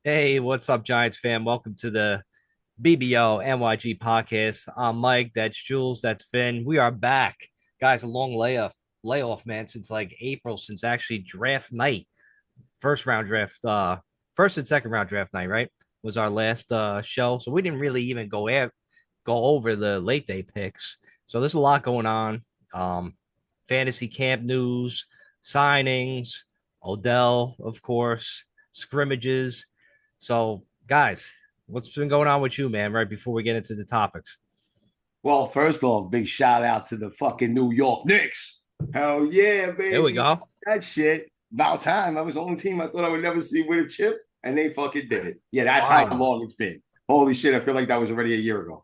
Hey, what's up, Giants fan? Welcome to the BBO NYG podcast. I'm Mike. That's Jules. That's Finn. We are back, guys. A long layoff, man, since like April, since actually draft night, first round draft, first and second round draft night, right? Was our last show, so we didn't really even go over the late day picks. So there's a lot going on. Fantasy camp news, signings, Odell, of course, scrimmages. So, guys, what's been going on with you, man, right before we get into the topics? Well, first off, big shout out to the fucking New York Knicks. Hell yeah, There we baby. go. That shit. About time. That was the only team I thought I would never see win a chip, and they fucking did it. Yeah, that's how Finally. long it's been. Holy shit, I feel like that was already a year ago.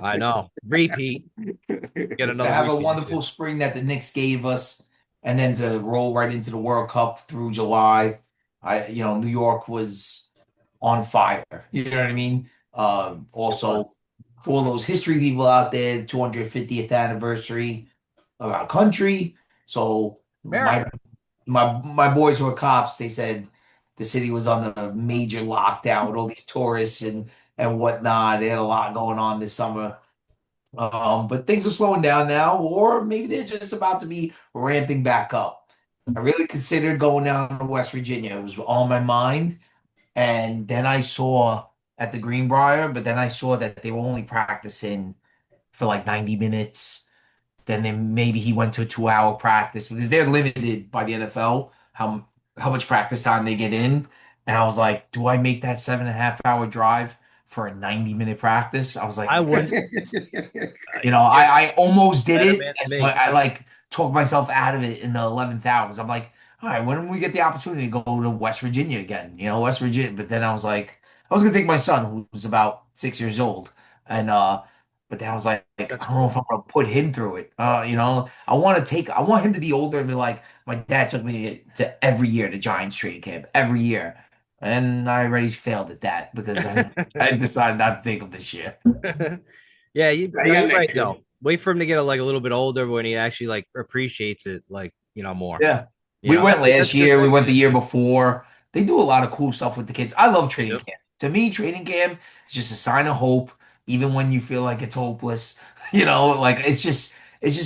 I know. Repeat. Get To another have a repeat this wonderful year. spring that the Knicks gave us, and then to roll right into the World Cup through July. New York was on fire. You know what I mean? It Also, was. for all those history people out there, 250th anniversary of our country. So my America. my boys who are cops, they said the city was on a major lockdown with all these tourists and whatnot. They had a lot going on this summer. But things are slowing down now, or maybe they're just about to be ramping back up. I really considered going down to West Virginia. It was on my mind. And then I saw at the Greenbrier, but then I saw that they were only practicing for like 90 minutes. Then maybe he went to a 2 hour practice because they're limited by the NFL, how much practice time they get in. And I was like, do I make that 7.5 hour drive for a 90-minute practice? I was like, I wouldn't. You're I almost a did better it, man than but me. I like talked myself out of it in the 11th hours. I'm like, all right, when we get the opportunity to go to West Virginia again, West Virginia. But then I was like, I was gonna take my son, who's about 6 years old, and but then I was like, I That's don't know if cool. I'm gonna put him through it. I want him to be older and be like, my dad took me to every year to Giants training camp every year, and I already failed at that because I decided not to take him this year. Yeah, Now you no, got you're right next year. though. Wait for him to get like a little bit older when he actually like appreciates it, like more. Yeah. We went That's last a good year. We thing. went the year before. They do a lot of cool stuff with the kids. I love They training do. camp. To me, training camp is just a sign of hope, even when you feel like it's hopeless. Like it's just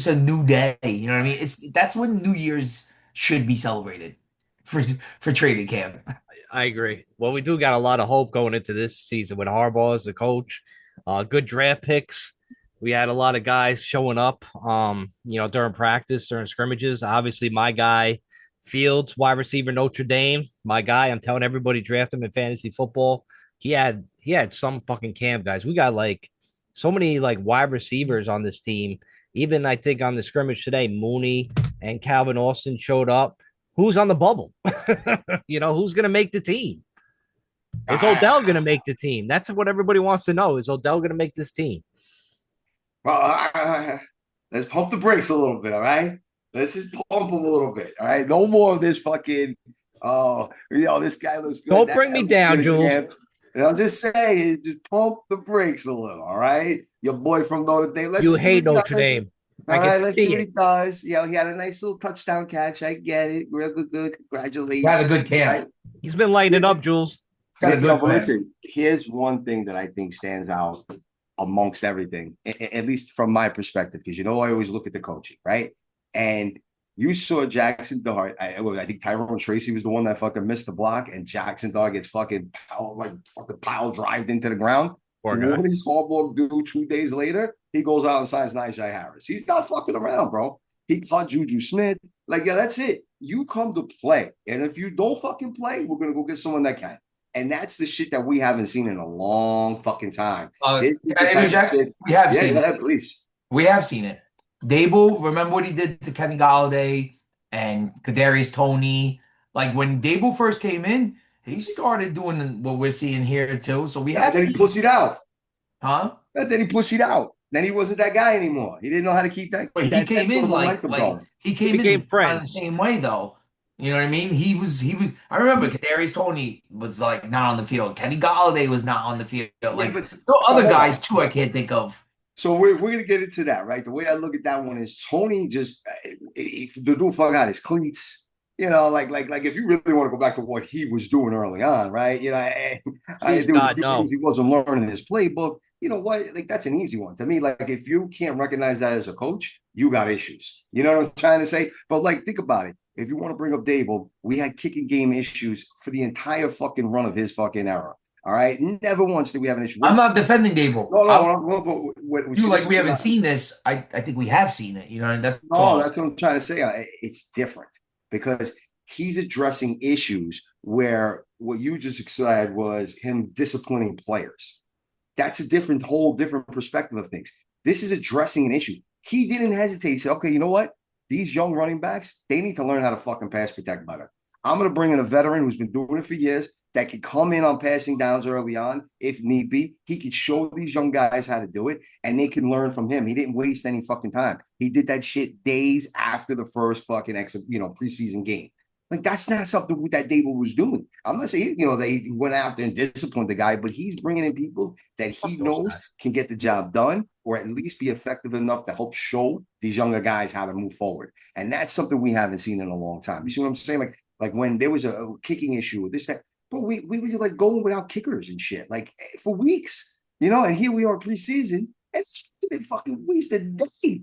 a new day. You know what I mean? That's when New Year's should be celebrated for for training camp. I agree. Well, we do got a lot of hope going into this season with Harbaugh as the coach. Good draft picks. We had a lot of guys showing up, during practice, during scrimmages. Obviously, my guy, Fields, wide receiver, Notre Dame. My guy, I'm telling everybody, draft him in fantasy football. He had some fucking camp, guys. We got like so many like wide receivers on this team. Even I think on the scrimmage today, Mooney and Calvin Austin showed up. Who's on the bubble? Who's going to make the team? Is Odell going to Ah, make the team? That's what everybody wants to know. Is Odell going to make this team? well, let's pump the brakes a little bit, all right? Let's just pump them a little bit, all right? No more of this fucking, this guy looks good, Don't that bring guy me looks down, good at Jules. camp. And I'm just saying, just pump the brakes a little, all right? Your boy from Notre Dame, let's You see what hate he Notre does. Dame. I All can right, let's see see what he it. does. He had a nice little touchdown catch. I get it. Real good. Got a Congratulations. good camp. Right? He's been lighting it up, Jules. Got a Yo, good but camp. listen, here's one thing that I think stands out amongst everything, at least from my perspective, because I always look at the coaching, right? And you saw Jackson Dart. I think Tyrone Tracy was the one that fucking missed the block, and Jackson Dart gets fucking pile drived into the ground. Poor guy. What does Harbaugh do 2 days later? He goes out and signs Najee Harris. He's not fucking around, bro. He caught Juju Smith. Like, yeah, that's it. You come to play. And if you don't fucking play, we're going to go get someone that can. And that's the shit that we haven't seen in a long fucking time. This is Can the I type of interject? shit. We have Yeah, go seen it. ahead, please. We have seen it. Dable, remember what he did to Kenny Galladay and Kadarius Toney? Like when Dable first came in, he started doing what we're seeing here too. So we Yeah, but have then he seen it, pussied out. huh? But then he pussied out. Then he wasn't that guy anymore. He didn't know how to keep that But he that, that came sort in of momentum going. he He came became in kind of the friends. same way though. You know what I mean? He was. I remember Kadarius Toney was like not on the field. Kenny Galladay was not on the field. Yeah, Like but no so other hold guys on. too. I can't think of. So we're gonna get into that, right? The way I look at that one is Tony just the dude forgot his cleats. Like if you really want to go back to what he was doing early on, right? There was a God, few things no. he wasn't learning his playbook. You know what? Like that's an easy one to me. Like if you can't recognize that as a coach, you got issues. You know what I'm trying to say? But like, think about it. If you want to bring up Dable, we had kicking game issues for the entire fucking run of his fucking era. All right, never once did we have an issue. I'm not defending Dable. No. Like we haven't seen this. I think we have seen it. That's No, all. that's what I'm trying to say. It's different because he's addressing issues where what you just said was him disciplining players. That's a whole different perspective of things. This is addressing an issue. He didn't hesitate. He said, okay, you know what? These young running backs, they need to learn how to fucking pass protect better. I'm going to bring in a veteran who's been doing it for years that could come in on passing downs early on if need be. He could show these young guys how to do it, and they can learn from him. He didn't waste any fucking time. He did that shit days after the first fucking preseason game. Like, that's not something that Dable was doing. I'm not saying, that he went out there and disciplined the guy, but he's bringing in people that he knows can get the job done or at least be effective enough to help show these younger guys how to move forward. And that's something we haven't seen in a long time. You see what I'm saying? Like when there was a kicking issue with this, that, but we were like going without kickers and shit, like for weeks, and here we are preseason, and they fucking wasted a day.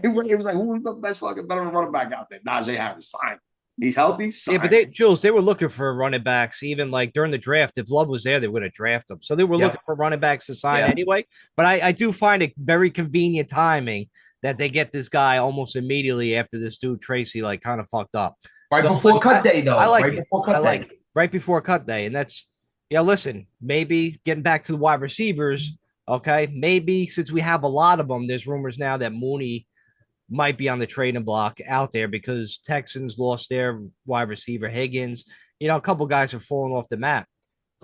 It was like, who was the best fucking better running back out there? Najee Harris, signed. He's healthy. Yeah, but Jules, they were looking for running backs even like during the draft. If Love was there, they would have drafted him. So they were looking for running backs to sign anyway. But I do find it very convenient timing that they get this guy almost immediately after this dude Tracy like kind of fucked up. Right before cut day, though. I like it. I like it. Right before cut day. And that's, listen, maybe getting back to the wide receivers, okay, maybe since we have a lot of them, there's rumors now that Mooney might be on the trading block out there because Texans lost their wide receiver Higgins. A couple guys have fallen off the map.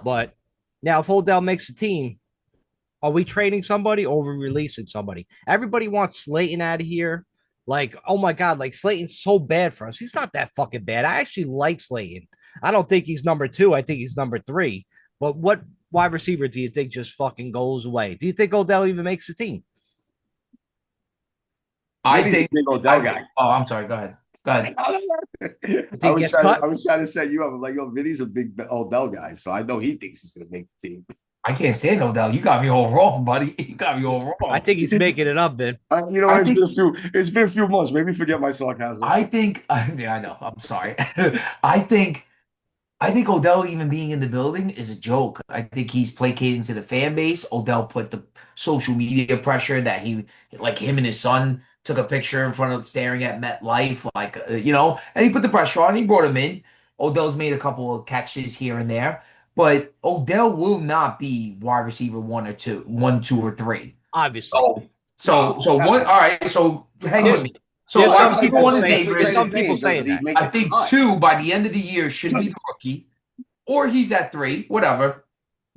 But now if Odell makes the team, are we trading somebody or are we releasing somebody? Everybody wants Slayton out of here. Like, oh my God, like Slayton's so bad for us. He's not that fucking bad. I actually like Slayton. I don't think he's number 2. I think he's number 3. But what wide receiver do you think just fucking goes away? Do you think Odell even makes the team? I think big Odell guy. Oh, I'm sorry. Go ahead. I was trying to set you up. I'm like, Vinny's a big Odell guy, so I know he thinks he's going to make the team. I can't stand Odell. You got me all wrong, buddy. You got me all wrong. I think he's making it up, Vin. It's been a few months. Maybe forget my sarcasm. I know. I'm sorry. I think Odell even being in the building is a joke. I think he's placating to the fan base. Odell put the social media pressure that him and his son took a picture in front of staring at MetLife, and he put the pressure on. He brought him in. Odell's made a couple of catches here and there, but Odell will not be wide receiver 1 or 2, 1, 2, or 3. Obviously. So one. All right. So hang with me. So wide receiver 1 is Neighbors. Some people saying that. I think 2 by the end of the year should be the rookie, or he's at 3, whatever.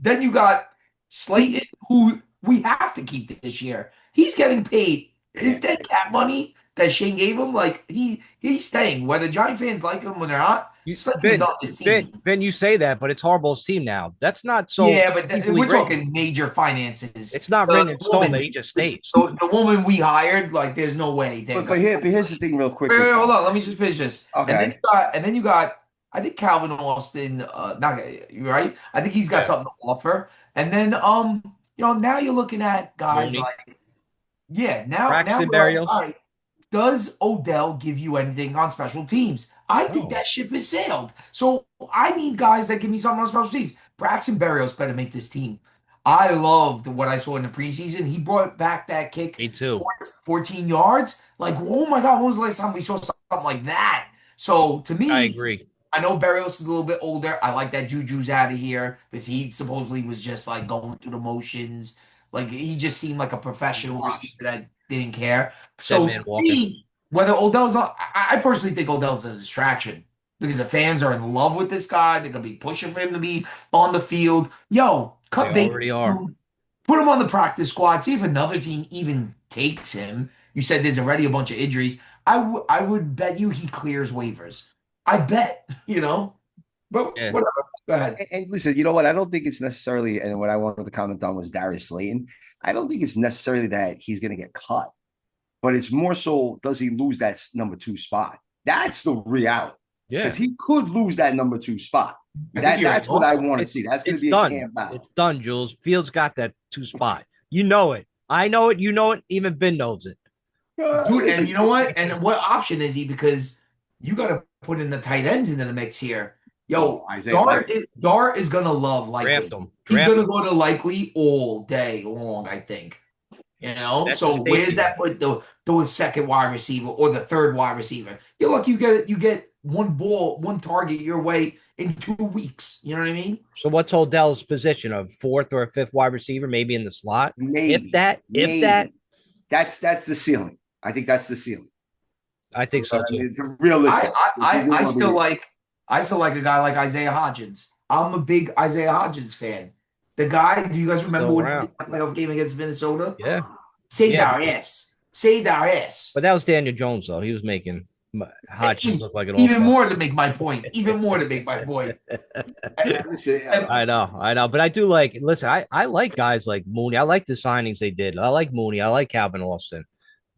Then you got Slayton, who we have to keep this year. He's getting paid. His dead cap money that Shane gave him, like he's staying. Whether Giant fans like him or not, Slayton's on this team. Ben, you say that, but it's Harbaugh's team now. That's not so. Yeah, but we're talking major finances. It's not written in stone that he just stays. So the woman we hired, like, there's no way. But here's the thing, real quick. Wait, hold on, let me just finish this. Okay. And then you got, I think Calvin Austin. Right? I think he's got something to offer. And then now you're looking at guys Mooney. Now Barrios. All right, does Odell give you anything on special teams? I think that ship has sailed. So I need guys that give me something on special teams. Braxton Berrios better make this team. I loved what I saw in the preseason. He brought back that kick. Me too. 14 yards. Like, oh my God, when was the last time we saw something like that? So to me, I agree. I know Berrios is a little bit older. I like that Juju's out of here because he supposedly was just like going through the motions. Like, he just seemed like a professional receiver that didn't care. So to me, whether Odell's on, I personally think Odell's a distraction because the fans are in love with this guy. They're gonna be pushing for him to be on the field. Cut bait. Put him on the practice squad. See if another team even takes him. You said there's already a bunch of injuries. I would bet you he clears waivers. I bet, But whatever. Go ahead. And listen, you know what? I don't think it's necessarily, and what I wanted to comment on was Darius Slayton. I don't think it's necessarily that he's going to get cut, but it's more so, does he lose that number 2 spot? That's the reality. Yeah. because he could lose that number 2 spot. That's what I want to see. That's going to be a camp battle. It's done, Jules. Fields got that 2 spot. You know it. I know it. You know it. Even Vin knows it. Dude, and you know what? And what option is he? Because you got to put in the tight ends into the mix here. Yo, Dart is going to love Likely. He's going to go to Likely all day long, I think. You know, so where does that put the second wide receiver or the third wide receiver? You're lucky you get one target your way in 2 weeks. You know what I mean? So what's Odell's position, of 4th or 5th wide receiver, maybe in the slot? Maybe. If that. That's the ceiling. I think that's the ceiling. I think so too. It's realistic. I still like a guy like Isaiah Hodgins. I'm a big Isaiah Hodgins fan. The guy, do you guys remember when he did that playoff game against Minnesota? Yeah. Saved our ass. But that was Daniel Jones, though. He was making Hodgins look like an even more to make my point. I know. But I do I like guys like Mooney. I like the signings they did. I like Mooney. I like Calvin Austin.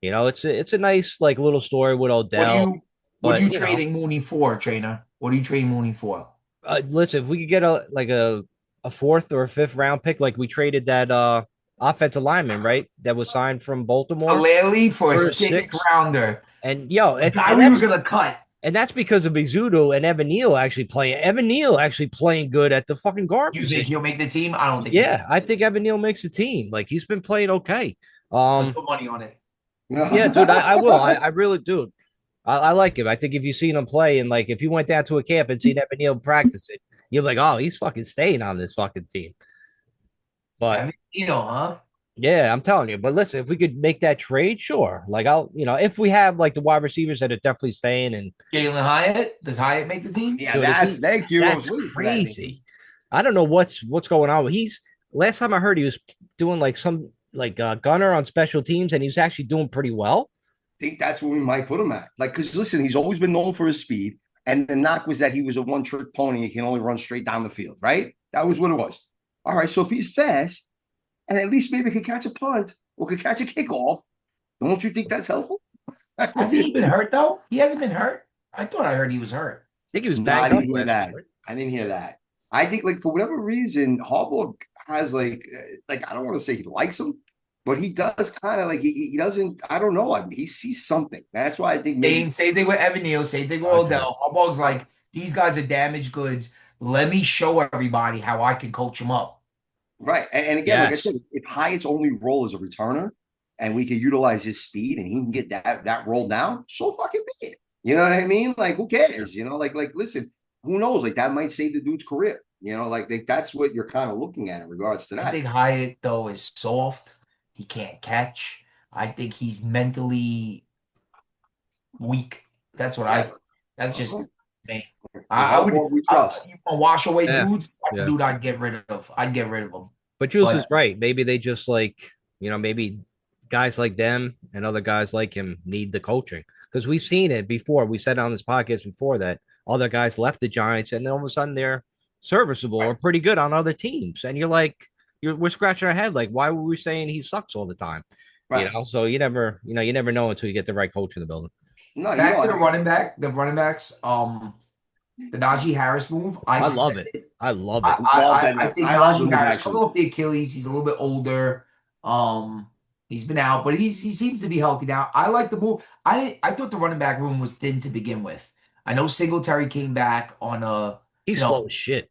You know, it's a nice little story with Odell. What are you trading Mooney for, trainer? What are you trading Mooney for? Listen, if we could get a 4th or a 5th round pick, like we traded that offensive lineman, right? That was signed from Baltimore. Lely for a 6th rounder. And yo, we were gonna cut. And that's because of Bizzuto and Evan Neal actually playing. Evan Neal actually playing good at the fucking guard. You think he'll make the team? I don't think. Yeah, I think Evan Neal makes the team. Like, he's been playing okay. Let's put money on it. Yeah, dude, I will. I really do. I like him. I think if you've seen him play, and if you went down to a camp and seen Evan Neal practice it, you're like, oh, he's fucking staying on this fucking team. But huh? Yeah, I'm telling you. But listen, if we could make that trade, sure. If we have the wide receivers that are definitely staying, and Jalen Hyatt, does Hyatt make the team? Yeah, thank you. That's crazy. I don't know what's going on. Last time I heard, he was doing some gunner on special teams, and he's actually doing pretty well. I think that's where we might put him at. Because listen, he's always been known for his speed, and the knock was that he was a one-trick pony. He can only run straight down the field, right? That was what it was. All right, so if he's fast, and at least maybe could catch a punt or could catch a kickoff, don't you think that's helpful? Has he been hurt, though? He hasn't been hurt? I thought I heard he was hurt. I think he was bad. I didn't hear that. I think, for whatever reason, Harbaugh has, I don't want to say he likes him, but he does kind of he doesn't, I don't know. I mean, he sees something. That's why I think maybe. Same thing with Evan Neal, same thing with Odell. Harbaugh's like, these guys are damaged goods. Let me show everybody how I can coach them up. Right. And again, like I said, if Hyatt's only role is a returner and we can utilize his speed and he can get that role down, so fucking be it. You know what I mean? Who cares? You know, listen, who knows? That might save the dude's career. You know, that's what you're kind of looking at in regards to that. I think Hyatt, though, is soft. He can't catch. I think he's mentally weak. That's what that's just me. I would wash away dudes. That's a dude I'd get rid of. I'd get rid of him. But Jules is right. Maybe they just maybe guys like them and other guys like him need the coaching, because we've seen it before. We said on this podcast before that other guys left the Giants and all of a sudden they're serviceable or pretty good on other teams. And we're scratching our head. Why were we saying he sucks all the time? Right. So you never know until you get the right coach in the building. No, back to the running backs. The Najee Harris move. I love it. I love it. I think Najee Harris coming off the Achilles. He's a little bit older. He's been out, but he seems to be healthy now. I like the move. I thought the running back room was thin to begin with. I know Singletary came back on he's slow as shit.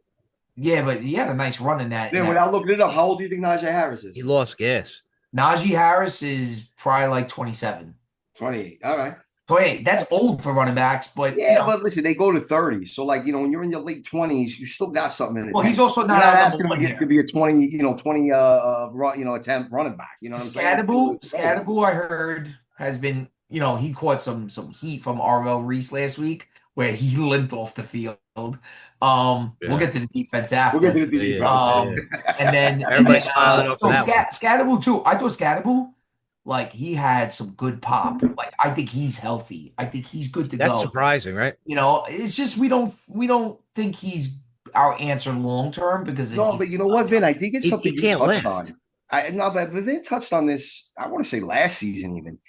Yeah, but he had a nice run in that. Yeah, without looking it up, how old do you think Najee Harris is? He lost gas. Najee Harris is probably 27. 28. All right. 28. That's old for running backs, but but listen, they go to 30. So when you're in your late 20s, you still got something in it. Well, he's also not asking him to be a 20 attempt running back. You know what I'm saying? Scadaboo, I heard, has been, he caught some heat from Arvell Reese last week where he limped off the field. We'll get to the defense after. We'll get to the defense. And then everybody's smiling up. So Scadaboo too. I thought Scadaboo, he had some good pop. I think he's healthy. I think he's good to go. That's surprising, right? It's just we don't think he's our answer long term because but you know what, Vin? I think it's something you touched on. But Vin touched on this. I want to say last season even.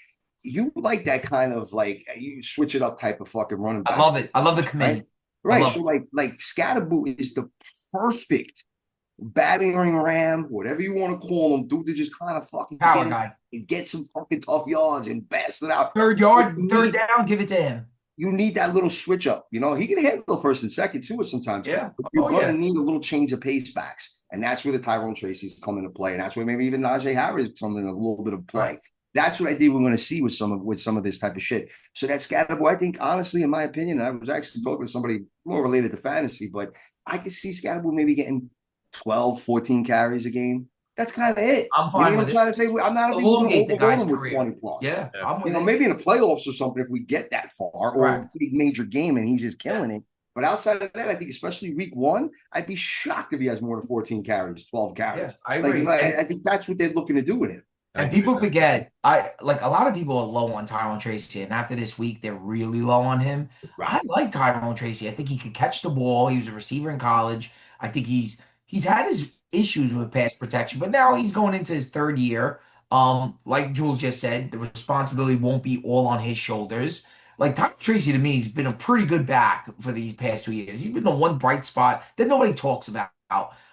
you like that kind of like you switch it up type of fucking running I back. love it. I love the committee. Right. So like Scatterboo is the perfect battering ram, whatever you want to call him, dude, to just kind of fucking Power guy. get some fucking tough yards and bast it out. Third down, give it to him. You need that little switch up. You know, he can handle first and second too sometimes. Yeah. But you're going to need a little change of pace backs. And that's where the Tyrone Tracy's come into play. And that's where maybe even Najee Harris comes in a little bit of play. Right. That's what I think we're going to see with some of this type of shit. So that Scatterboo, I think, honestly, in my opinion, I was actually talking to somebody more related to fantasy, but I could see Scatterboo maybe getting 12, 14 carries a game. That's kind of it. I'm fine with it. Trying to say I'm not going to overload him with 20 plus. Yeah, I'm with maybe in the playoffs or something if we get that far, or a big major game and he's just killing it. But outside of that, I think especially week one, I'd be shocked if he has more than 14 carries, 12 carries. Yeah, I agree. I think that's what they're looking to do with him. And people forget, a lot of people are low on Tyrone Tracy, and after this week, they're really low on him. Right. I like Tyrone Tracy. I think he could catch the ball. He was a receiver in college. I think he's had his issues with pass protection, but now he's going into his third year. Like Jules just said, the responsibility won't be all on his shoulders. Like Tyrone Tracy to me has been a pretty good back for these past 2 years. He's been the one bright spot that nobody talks about.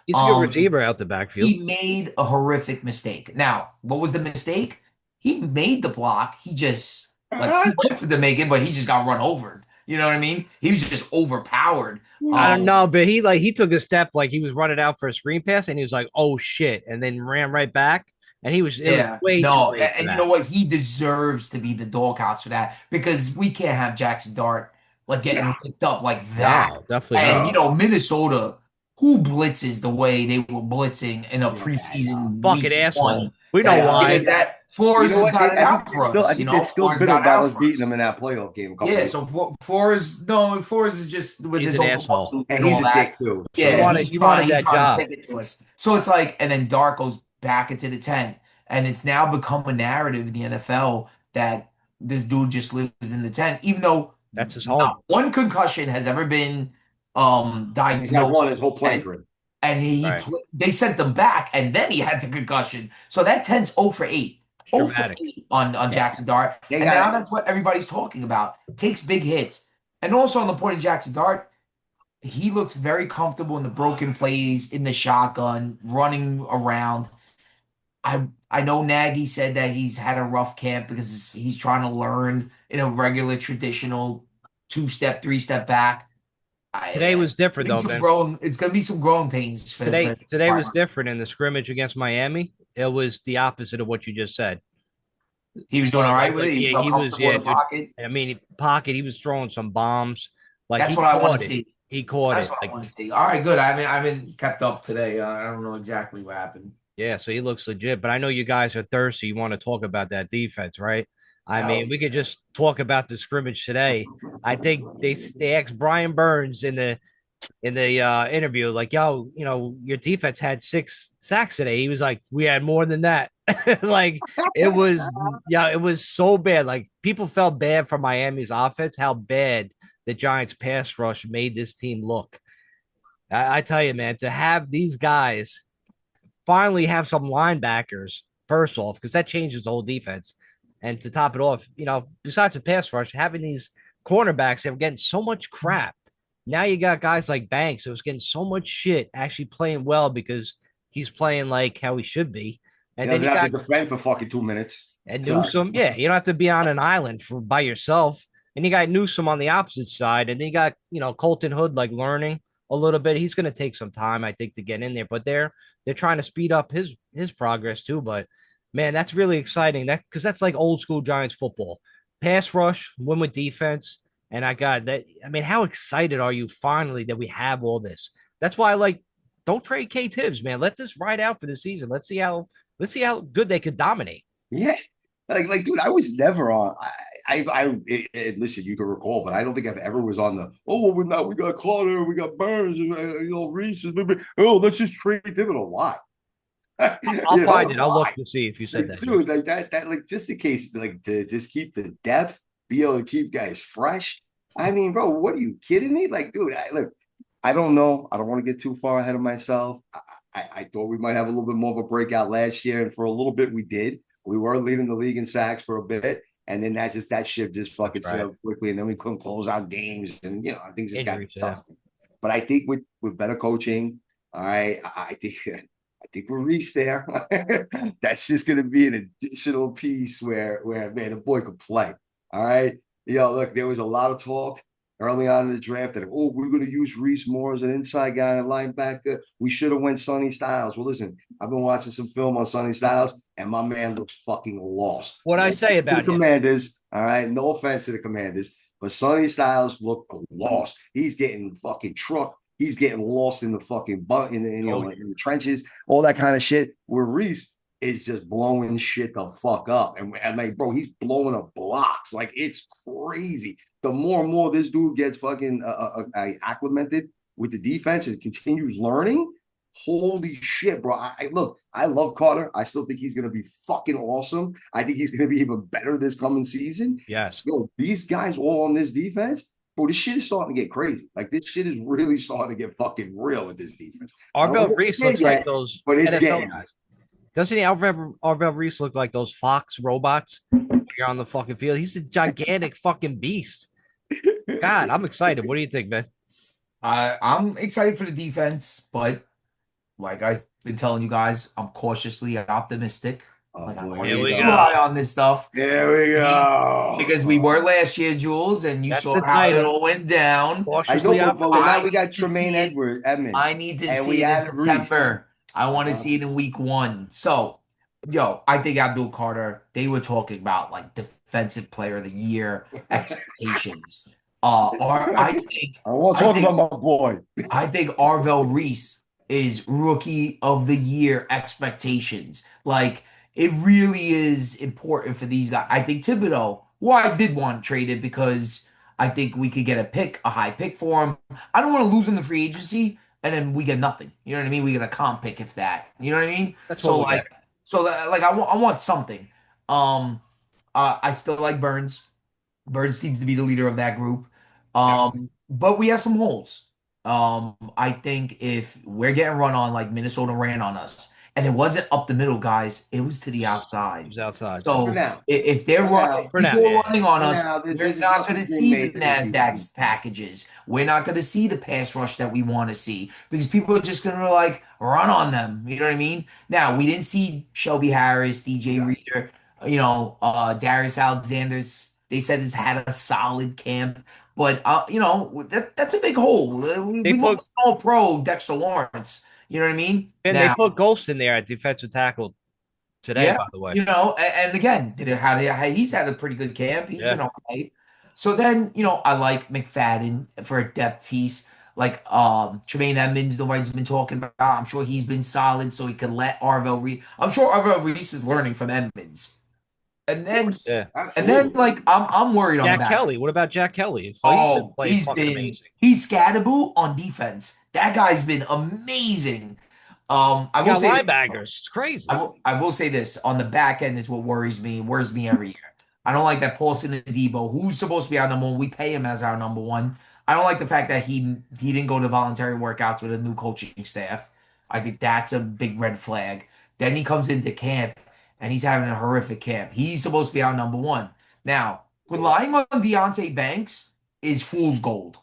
He's a good receiver out the backfield. He made a horrific mistake. Now, what was the mistake? He made the block. He just he went for the make it, but he just got run over. You know what I mean? He was just overpowered. I don't know, but he took a step like he was running out for a screen pass, and he was like, "Oh shit!" and then ran right back. And he was, was way too late. And you know what? He deserves to be the doghouse for that because we can't have Jackson Dart getting picked up like that. No, definitely. And Minnesota. Who blitzes the way they were blitzing in a preseason? Fucking asshole. We know why. Because that Flores has got it out for us. I think it's still bitter about us beating them in that playoff game. So Flores is just with he's his an own asshole. And he's a dick too. Yeah, he wanted that job. To stick it to us. So it's like, and then Dart goes back into the tent, and it's now become a narrative in the NFL that this dude just lives in the tent, even though that's his home. Not one concussion has ever been diagnosed. He's got one his whole playing career. And they sent them back, and then he had the concussion. So that 10's 0 for 8. 0 for 8 on Jackson Dart. And now that's what everybody's talking about. Takes big hits. And also on the point of Jackson Dart, he looks very comfortable in the broken plays, in the shotgun, running around. I know Nagy said that he's had a rough camp because he's trying to learn in a regular, traditional 2-step, 3-step back. Today was different though, man. It's going to be some growing pains. Today was different in the scrimmage against Miami. It was the opposite of what you just said. He was doing all right with it. He was. Yeah, pocket. I mean, pocket. He was throwing some bombs. That's what I want to see. He caught it. That's what I want to see. All right, good. I haven't kept up today. I don't know exactly what happened. Yeah, so he looks legit. But I know you guys are thirsty. You want to talk about that defense, right? I mean, we could just talk about the scrimmage today. I think they asked Brian Burns in the interview, like, yo, your defense had 6 sacks today. He was like, we had more than that. Like, it was so bad. Like, people felt bad for Miami's offense, how bad the Giants pass rush made this team look. I tell you, man, to have these guys finally have some linebackers, first off, because that changes the whole defense. And to top it off, besides the pass rush, having these cornerbacks that were getting so much crap. Now you got guys like Banks who was getting so much shit actually playing well because he's playing like how he should be. And he doesn't have to defend for fucking 2 minutes. And Newsome, you don't have to be on an island by yourself. And you got Newsome on the opposite side. And then you got, Colton Hood learning a little bit. He's going to take some time, I think, to get in there. But they're trying to speed up his progress too. But man, that's really exciting. Because that's like old school Giants football. Pass rush, win with defense. And I got that. I mean, how excited are you finally that we have all this? That's why don't trade K Tibbs, man. Let this ride out for the season. Let's see how good they could dominate. Yeah. Like, dude, I was never on. I listen, you can recall, but I don't think I've ever was on we got Carter, we got Burns, Reese. Let's just trade them a lot. I'll find it. I'll look to see if you said that. Dude, like that, just in case, to just keep the depth, be able to keep guys fresh. I mean, bro, what are you kidding me? Like, dude, I don't know. I don't want to get too far ahead of myself. I thought we might have a little bit more of a breakout last year, and for a little bit we did. We were leading the league in sacks for a bit. And then that ship just fucking Right. sailed quickly, and then we couldn't close out games, and things just got Injuries, yeah. disgusting. But I think with better coaching, all right, I think we're Reese there. That's just going to be an additional piece where man, the boy could play. All right. Look, there was a lot of talk early on in the draft that, we're going to use Reese more as an inside guy and linebacker. We should have went Sonny Styles. Well, listen, I've been watching some film on Sonny Styles, and my man looks fucking lost. What I say about the him? Commanders, all right, no offense to the Commanders, but Sonny Styles looked lost. He's getting fucking trucked. He's getting lost in the fucking in the trenches, all that kind of shit. Where Reese is just blowing shit the fuck up, and like, bro, he's blowing up blocks. Like, it's crazy. The more and more this dude gets fucking acclimated with the defense and continues learning, holy shit, bro. Look, I love Carter. I still think he's gonna be fucking awesome. I think he's gonna be even better this coming season. Yes. These guys all on this defense. Bro, this shit is starting to get crazy. Like, this shit is really starting to get fucking real with this defense. Arvell Reese looks like those but it's NFL guys. Doesn't he? Arvell Reese look like those Fox robots here on the fucking field? He's a gigantic fucking beast. God, I'm excited. What do you think, man? I'm excited for the defense, but like I've been telling you guys, I'm cautiously optimistic. Like, I want to get high on this stuff. There we go. Because we were last year, Jules, and you saw how it all went down. Cautiously but now we got Tremaine Edmonds. I need to see it in September. I want to see it in week 1. So, I think Abdul Carter, they were talking about like defensive player of the year expectations. I want to talk about my boy. I think Arvell Reese is rookie of the year expectations. Like, it really is important for these guys. I think Thibodeau, I did want traded because I think we could get a high pick for him. I don't want to lose him in the free agency, and then we get nothing. You know what I mean? We get a comp pick if that. You know what I mean? That's I want something. I still like Burns. Burns seems to be the leader of that group. But we have some holes. I think if we're getting run on like Minnesota ran on us, and it wasn't up the middle, guys, it was to the outside. It was outside. So if they're running on us, we're not going to see the NASDAQ packages. We're not going to see the pass rush that we want to see because people are just going to like run on them. You know what I mean? Now, we didn't see Shelby Harris, DJ Reader, Darius Alexander's. They said he's had a solid camp. But, that's a big hole. We lost all pro Dexter Lawrence. You know what I mean? And they put Ghost in there at defensive tackle today, by the way. And again, he's had a pretty good camp. He's been okay. So then, I like McFadden for a depth piece. Like Tremaine Edmonds, nobody's been talking about. I'm sure he's been solid, so he could let Arvell Reese. I'm sure Arvell Reese is learning from Edmonds. And then, like, I'm worried on Jack Kelly. What about Jack Kelly? He's scatterable on defense. That guy's been amazing. I will say linebackers. It's crazy. I will say this on the back end is what worries me every year. I don't like that Paulson and Debo, who's supposed to be our number one. We pay him as our number one. I don't like the fact that he didn't go to voluntary workouts with a new coaching staff. I think that's a big red flag. Then he comes into camp. And he's having a horrific camp. He's supposed to be our number one. Now, relying on Deonte Banks is fool's gold.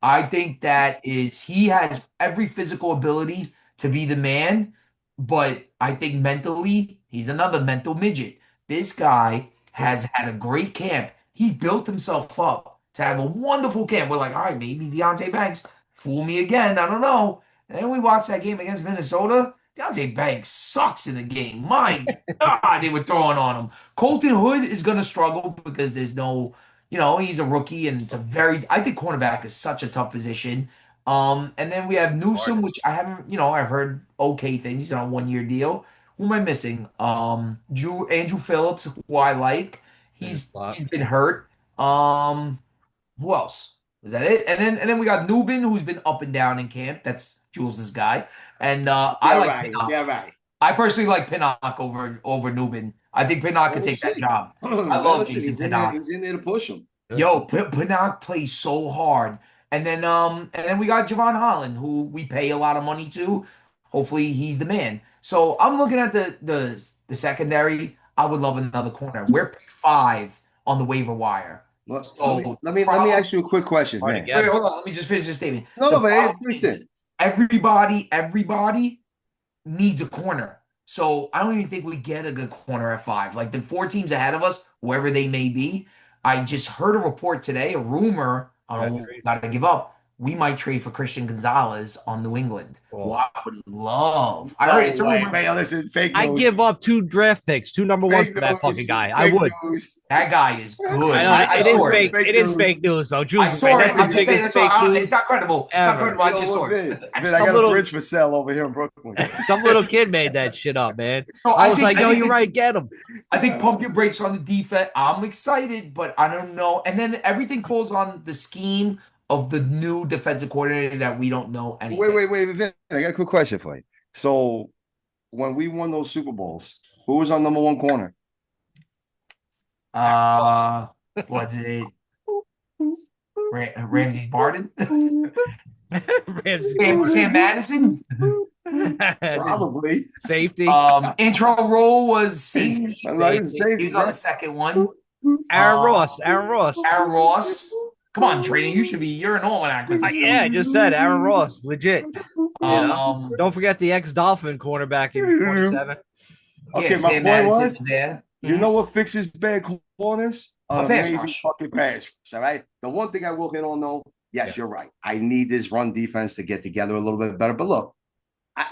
I think he has every physical ability to be the man, but I think mentally, he's another mental midget. This guy has had a great camp. He's built himself up to have a wonderful camp. We're like, all right, maybe Deonte Banks fool me again. I don't know. And then we watched that game against Minnesota. Deonte Banks sucks in the game. My God, they were throwing on him. Colton Hood is going to struggle because there's no, he's a rookie and I think cornerback is such a tough position. And then we have Newsome, which I haven't, I've heard okay things. He's on a 1-year deal. Who am I missing? Andrew Phillips, who I like. He's been hurt. Who else? Is that it? And then we got Nubin, who's been up and down in camp. That's Jules' guy. And I like Pinnock. Yeah, right. I personally like Pinnock over Nubin. I think Pinnock could take that job. I love Jason Pinnock. He's in there to push him. Pinnock plays so hard. And then we got Javon Holland, who we pay a lot of money to. Hopefully he's the man. So I'm looking at the secondary. I would love another corner. We're pick 5 on the waiver wire. So Let me ask you a quick question, Hard to man. get. wait, hold on. Let me just finish this statement. No, The but problem it fits is in. everybody needs a corner. So I don't even think we get a good corner at 5. Like the 4 teams ahead of us, whoever they may be. I just heard a report today, a rumor. I don't know, gotta give up. We might trade for Christian Gonzalez on New England. Cool. Well, I would love. I No heard it's a way, rumor. man. Listen, fake I news. give up 2 draft picks, 2 number ones Fake for that news. fucking guy. I Fake would. news. That guy is good. I know I it is saw fake. Fake It is news. fake news, though. I Jules is saw right. it. That's the I'm just saying. biggest That's fake not, news it's not credible. It's not ever. credible. I Yo, just saw Vin, it. Vin, I got little- a bridge for sale over here in Brooklyn. Some little kid made that shit up, man. So I was think- like, yo, think you're the- right. Get him. I think pump your brakes on the defense. I'm excited, but I don't know. And then everything falls on the scheme of the new defensive coordinator that we don't know anything. Wait, Vin, I got a quick question for you. So, when we won those Super Bowls, who was our number 1 corner? Was it Ramsey's Barden? Sam Madison? Probably. Safety. Intro role was safety. I'm not even saying He was on the second one. Aaron Ross. Aaron Ross. Aaron Ross. Come on, Training. You're an almanac with this. Yeah, I just said Aaron Ross. Legit. Don't forget the ex-Dolphin cornerback in 27. Okay, yeah, my Sam point Madison was, was there. you know what fixes bad corners? A pass Amazing rush. fucking pass rush. All right. The one thing I will hit on though, yes, you're right. I need this run defense to get together a little bit better. But look,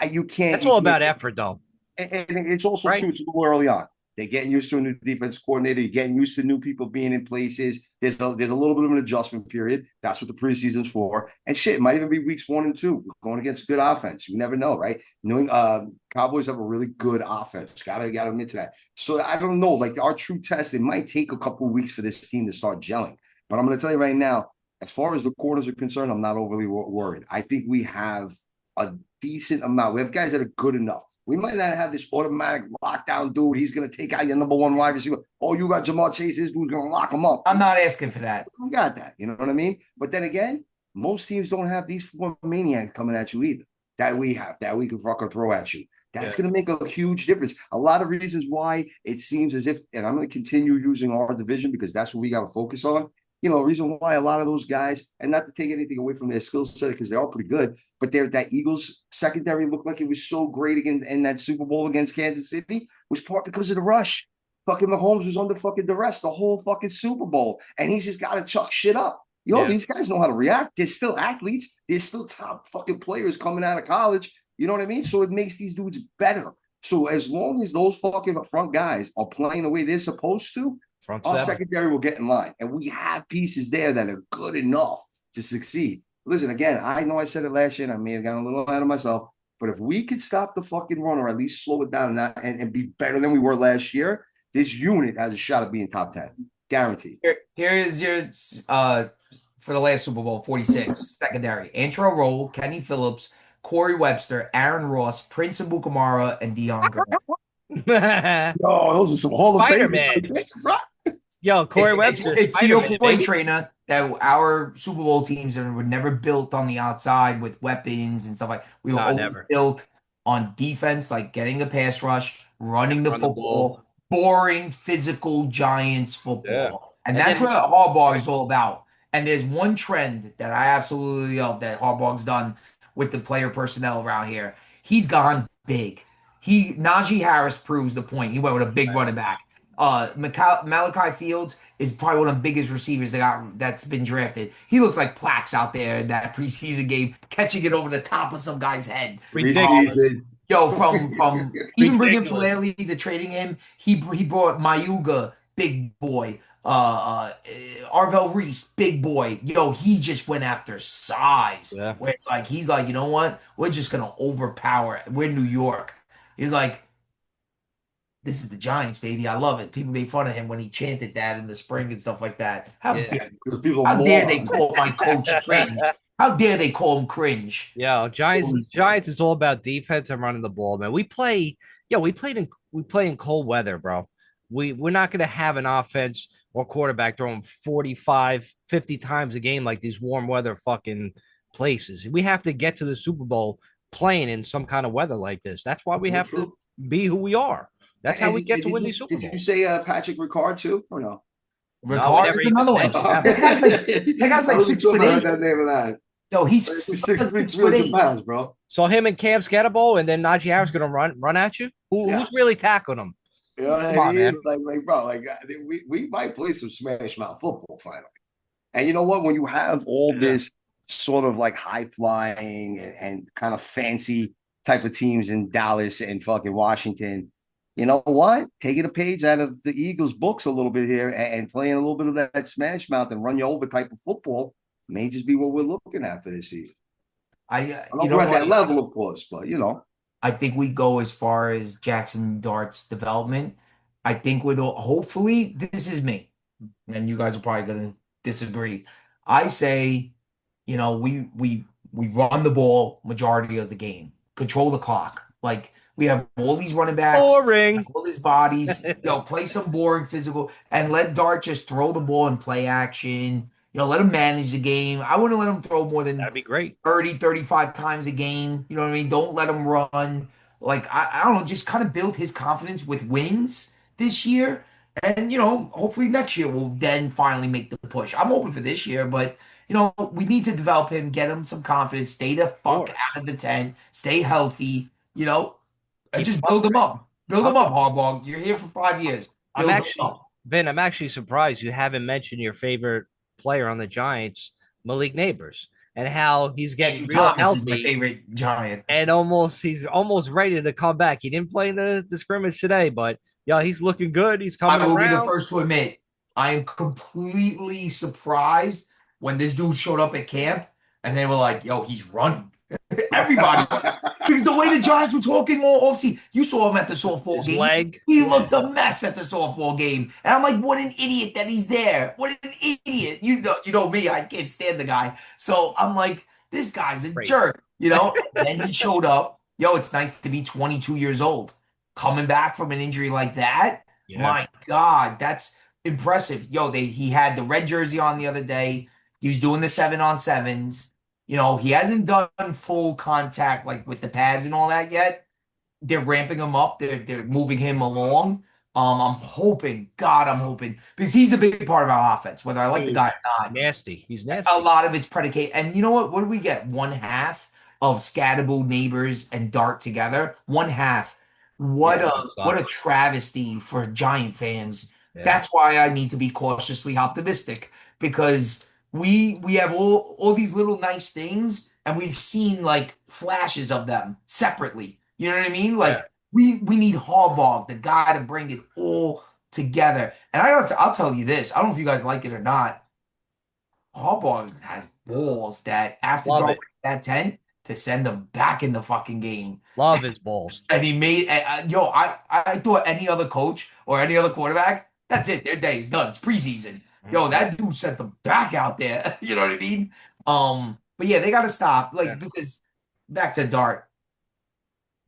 you can't. That's all about effort, though. And it's also Right. true. It's a little early on. They're getting used to a new defense coordinator. You're getting used to new people being in places. There's a little bit of an adjustment period. That's what the preseason's for. And shit, it might even be weeks 1 and 2. We're going against good offense. You never know, right? Knowing Cowboys have a really good offense. Gotta admit to that. So I don't know. Like our true test, it might take a couple of weeks for this team to start gelling. But I'm going to tell you right now, as far as the corners are concerned, I'm not overly worried. I think we have a decent amount. We have guys that are good enough. We might not have this automatic lockdown dude. He's going to take out your number 1 wide receiver. Oh, you got Jamar Chase. This dude's going to lock him up. I'm not asking for that. We got that. You know what I mean? But then again, most teams don't have these 4 maniacs coming at you either. That we have, that we can fucking throw at you. That's going to make a huge difference. A lot of reasons why it seems as if, and I'm going to continue using our division because that's what we got to focus on. You know, the reason why a lot of those guys, and not to take anything away from their skill set because they're all pretty good, but that Eagles secondary looked like it was so great again in that Super Bowl against Kansas City was part because of the rush. Fucking Mahomes was under fucking duress the whole fucking Super Bowl, and he's just got to chuck shit up. These guys know how to react. They're still athletes. They're still top fucking players coming out of college. You know what I mean? So it makes these dudes better. So as long as those fucking front guys are playing the way they're supposed to, our secondary will get in line. And we have pieces there that are good enough to succeed. Listen, again, I know I said it last year, and I may have gotten a little ahead of myself, but if we could stop the fucking run or at least slow it down and be better than we were last year, this unit has a shot at being top 10. Guaranteed. Here is your for the last Super Bowl, 46, secondary. Antro Roll, Kenny Phillips, Corey Webster, Aaron Ross, Prince Amukamara, and Deion Graham. Oh, those are some Hall of Fame. Yo, Corey Webster. It's to your point, Trainer, that our Super Bowl teams were never built on the outside with weapons and stuff like. We were always built on defense, like getting a pass rush, running the football, boring, physical Giants football. Yeah. And that's what Harbaugh is all about. And there's one trend that I absolutely love that Harbaugh's done with the player personnel around here. He's gone big. Najee Harris proves the point. He went with a big running back. Malachi Fields is probably one of the biggest receivers that's been drafted. He looks like Plax out there in that preseason game, catching it over the top of some guy's head. Ridiculous. Yo, from even bringing Falele to trading him, he brought Mayuga, big boy. Arvell Reese, big boy. Yo, he just went after size. Yeah. Where it's like he's like, you know what? We're just gonna overpower it. We're New York. He's like, this is the Giants, baby. I love it. People made fun of him when he chanted that in the spring and stuff like that. How dare they call my coach cringe? How dare they call him cringe? Yeah, Giants. It's all about defense and running the ball, man. We play in cold weather, bro. We're not going to have an offense or quarterback throwing 45, 50 times a game like these warm weather fucking places. We have to get to the Super Bowl playing in some kind of weather like this. That's why we have to be who we are. That's how we get to win these Super Bowls. Did you say Patrick Ricard too, or no? No, we Ricard never is even another one. mentioned that. That guy's like 6'8". That name of that. Yo, he's 6'3", 6'8". 300 pounds, bro. So him and Cam's gettable, and then Najee Harris gonna run at you. Yeah. Who's really tackling him? You know what Come I on, man. mean? Like, bro, we might play some smash mouth football finally. And you know what? When you have all this sort of like high flying and kind of fancy type of teams in Dallas and fucking Washington, you know what? Taking a page out of the Eagles' books a little bit here and playing a little bit of that smash mouth and run you over type of football may just be what we're looking at for this season. I don't know, we're at that level, of course, but you know. I think we go as far as Jackson Dart's development. I think with hopefully this is me, and you guys are probably going to disagree. I say, we run the ball majority of the game, control the clock. Like we have all these running backs, Boring. all these bodies. Play some boring physical, and let Dart just throw the ball in play action. Let him manage the game. I wouldn't let him throw more than That'd be great. 30, 35 times a game. You know what I mean? Don't let him run. Like, I don't know, just kind of build his confidence with wins this year. And, hopefully next year we'll then finally make the push. I'm hoping for this year, but, we need to develop him, get him some confidence, stay the fuck out of the tent, stay healthy, and just build him up. Build him up, Harbaugh. You're here for 5 years. I'm actually surprised you haven't mentioned your favorite player on the Giants, Malik Neighbors, and how he's getting real healthy. Is my favorite Giant, and he's almost ready to come back. He didn't play in the scrimmage today, but he's looking good. He's coming around. I will be the first to admit I am completely surprised when this dude showed up at camp and they were like, "Yo, he's running." Everybody was. Because the way the Giants were talking all offseason, you saw him at the softball game. Leg. He looked a mess at the softball game. And I'm like, what an idiot that he's there. What an idiot. You know me, I can't stand the guy. So I'm like, this guy's a jerk, Then he showed up. It's nice to be 22 years old. Coming back from an injury like that, my God, that's impressive. He had the red jersey on the other day. He was doing the 7-on-7s. He hasn't done full contact like with the pads and all that yet. They're ramping him up. They're moving him along. I'm hoping, because he's a big part of our offense, whether I like the guy or not. Nasty. He's nasty. A lot of it's predicated. And you know what? What do we get? One half of Scatterable, Neighbors, and Dart together. One half. What a travesty for Giant fans. Yeah. That's why I need to be cautiously optimistic, because we have all these little nice things, and we've seen like flashes of them separately. You know what I mean? Like we need Harbaugh, the guy to bring it all together. And I'll tell you this. I don't know if you guys like it or not. Harbaugh has balls that after dropping that 10 to send them back in the fucking game. Love his balls. And he made I thought any other coach or any other quarterback, that's it. Their day is done. It's preseason. That dude sent them back out there. You know what I mean? But yeah, they got to stop. Because back to Dart,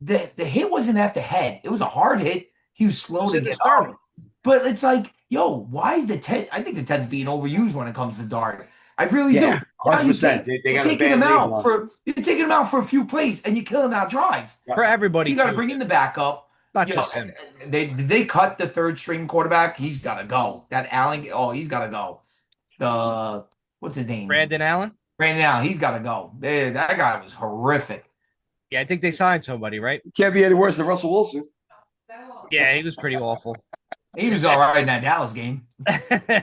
the hit wasn't at the head. It was a hard hit. He was slow to get up. But it's like, why is the 10? I think the 10's being overused when it comes to Dart. I really do. 100%. You're taking him out for a few plays, and you're killing our drive. For everybody, you got to bring in the backup. Not just him. They cut the third string quarterback. He's got to go. That Allen, he's got to go. What's his name? Brandon Allen. He's got to go. That guy was horrific. Yeah, I think they signed somebody, right? Can't be any worse than Russell Wilson. Yeah, he was pretty awful. He was all right in that Dallas game.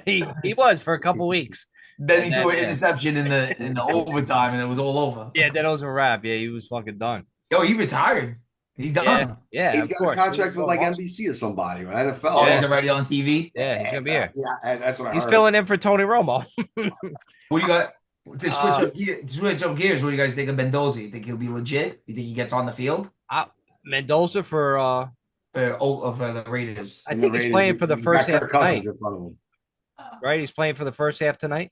he was for a couple weeks. Then he threw an interception in the overtime, and it was all over. Yeah, that was a wrap. Yeah, he was fucking done. He retired. He's done. Yeah, he's got a contract with like NBC or somebody, or NFL. He's already on TV. Yeah, he's gonna be here. Yeah, that's what I heard. He's filling in for Tony Romo. What do you got to switch up gears? What do you guys think of Mendoza? You think he'll be legit? You think he gets on the field? Mendoza for the Raiders. I think he's playing for the first half tonight. Right, he's playing for the first half tonight.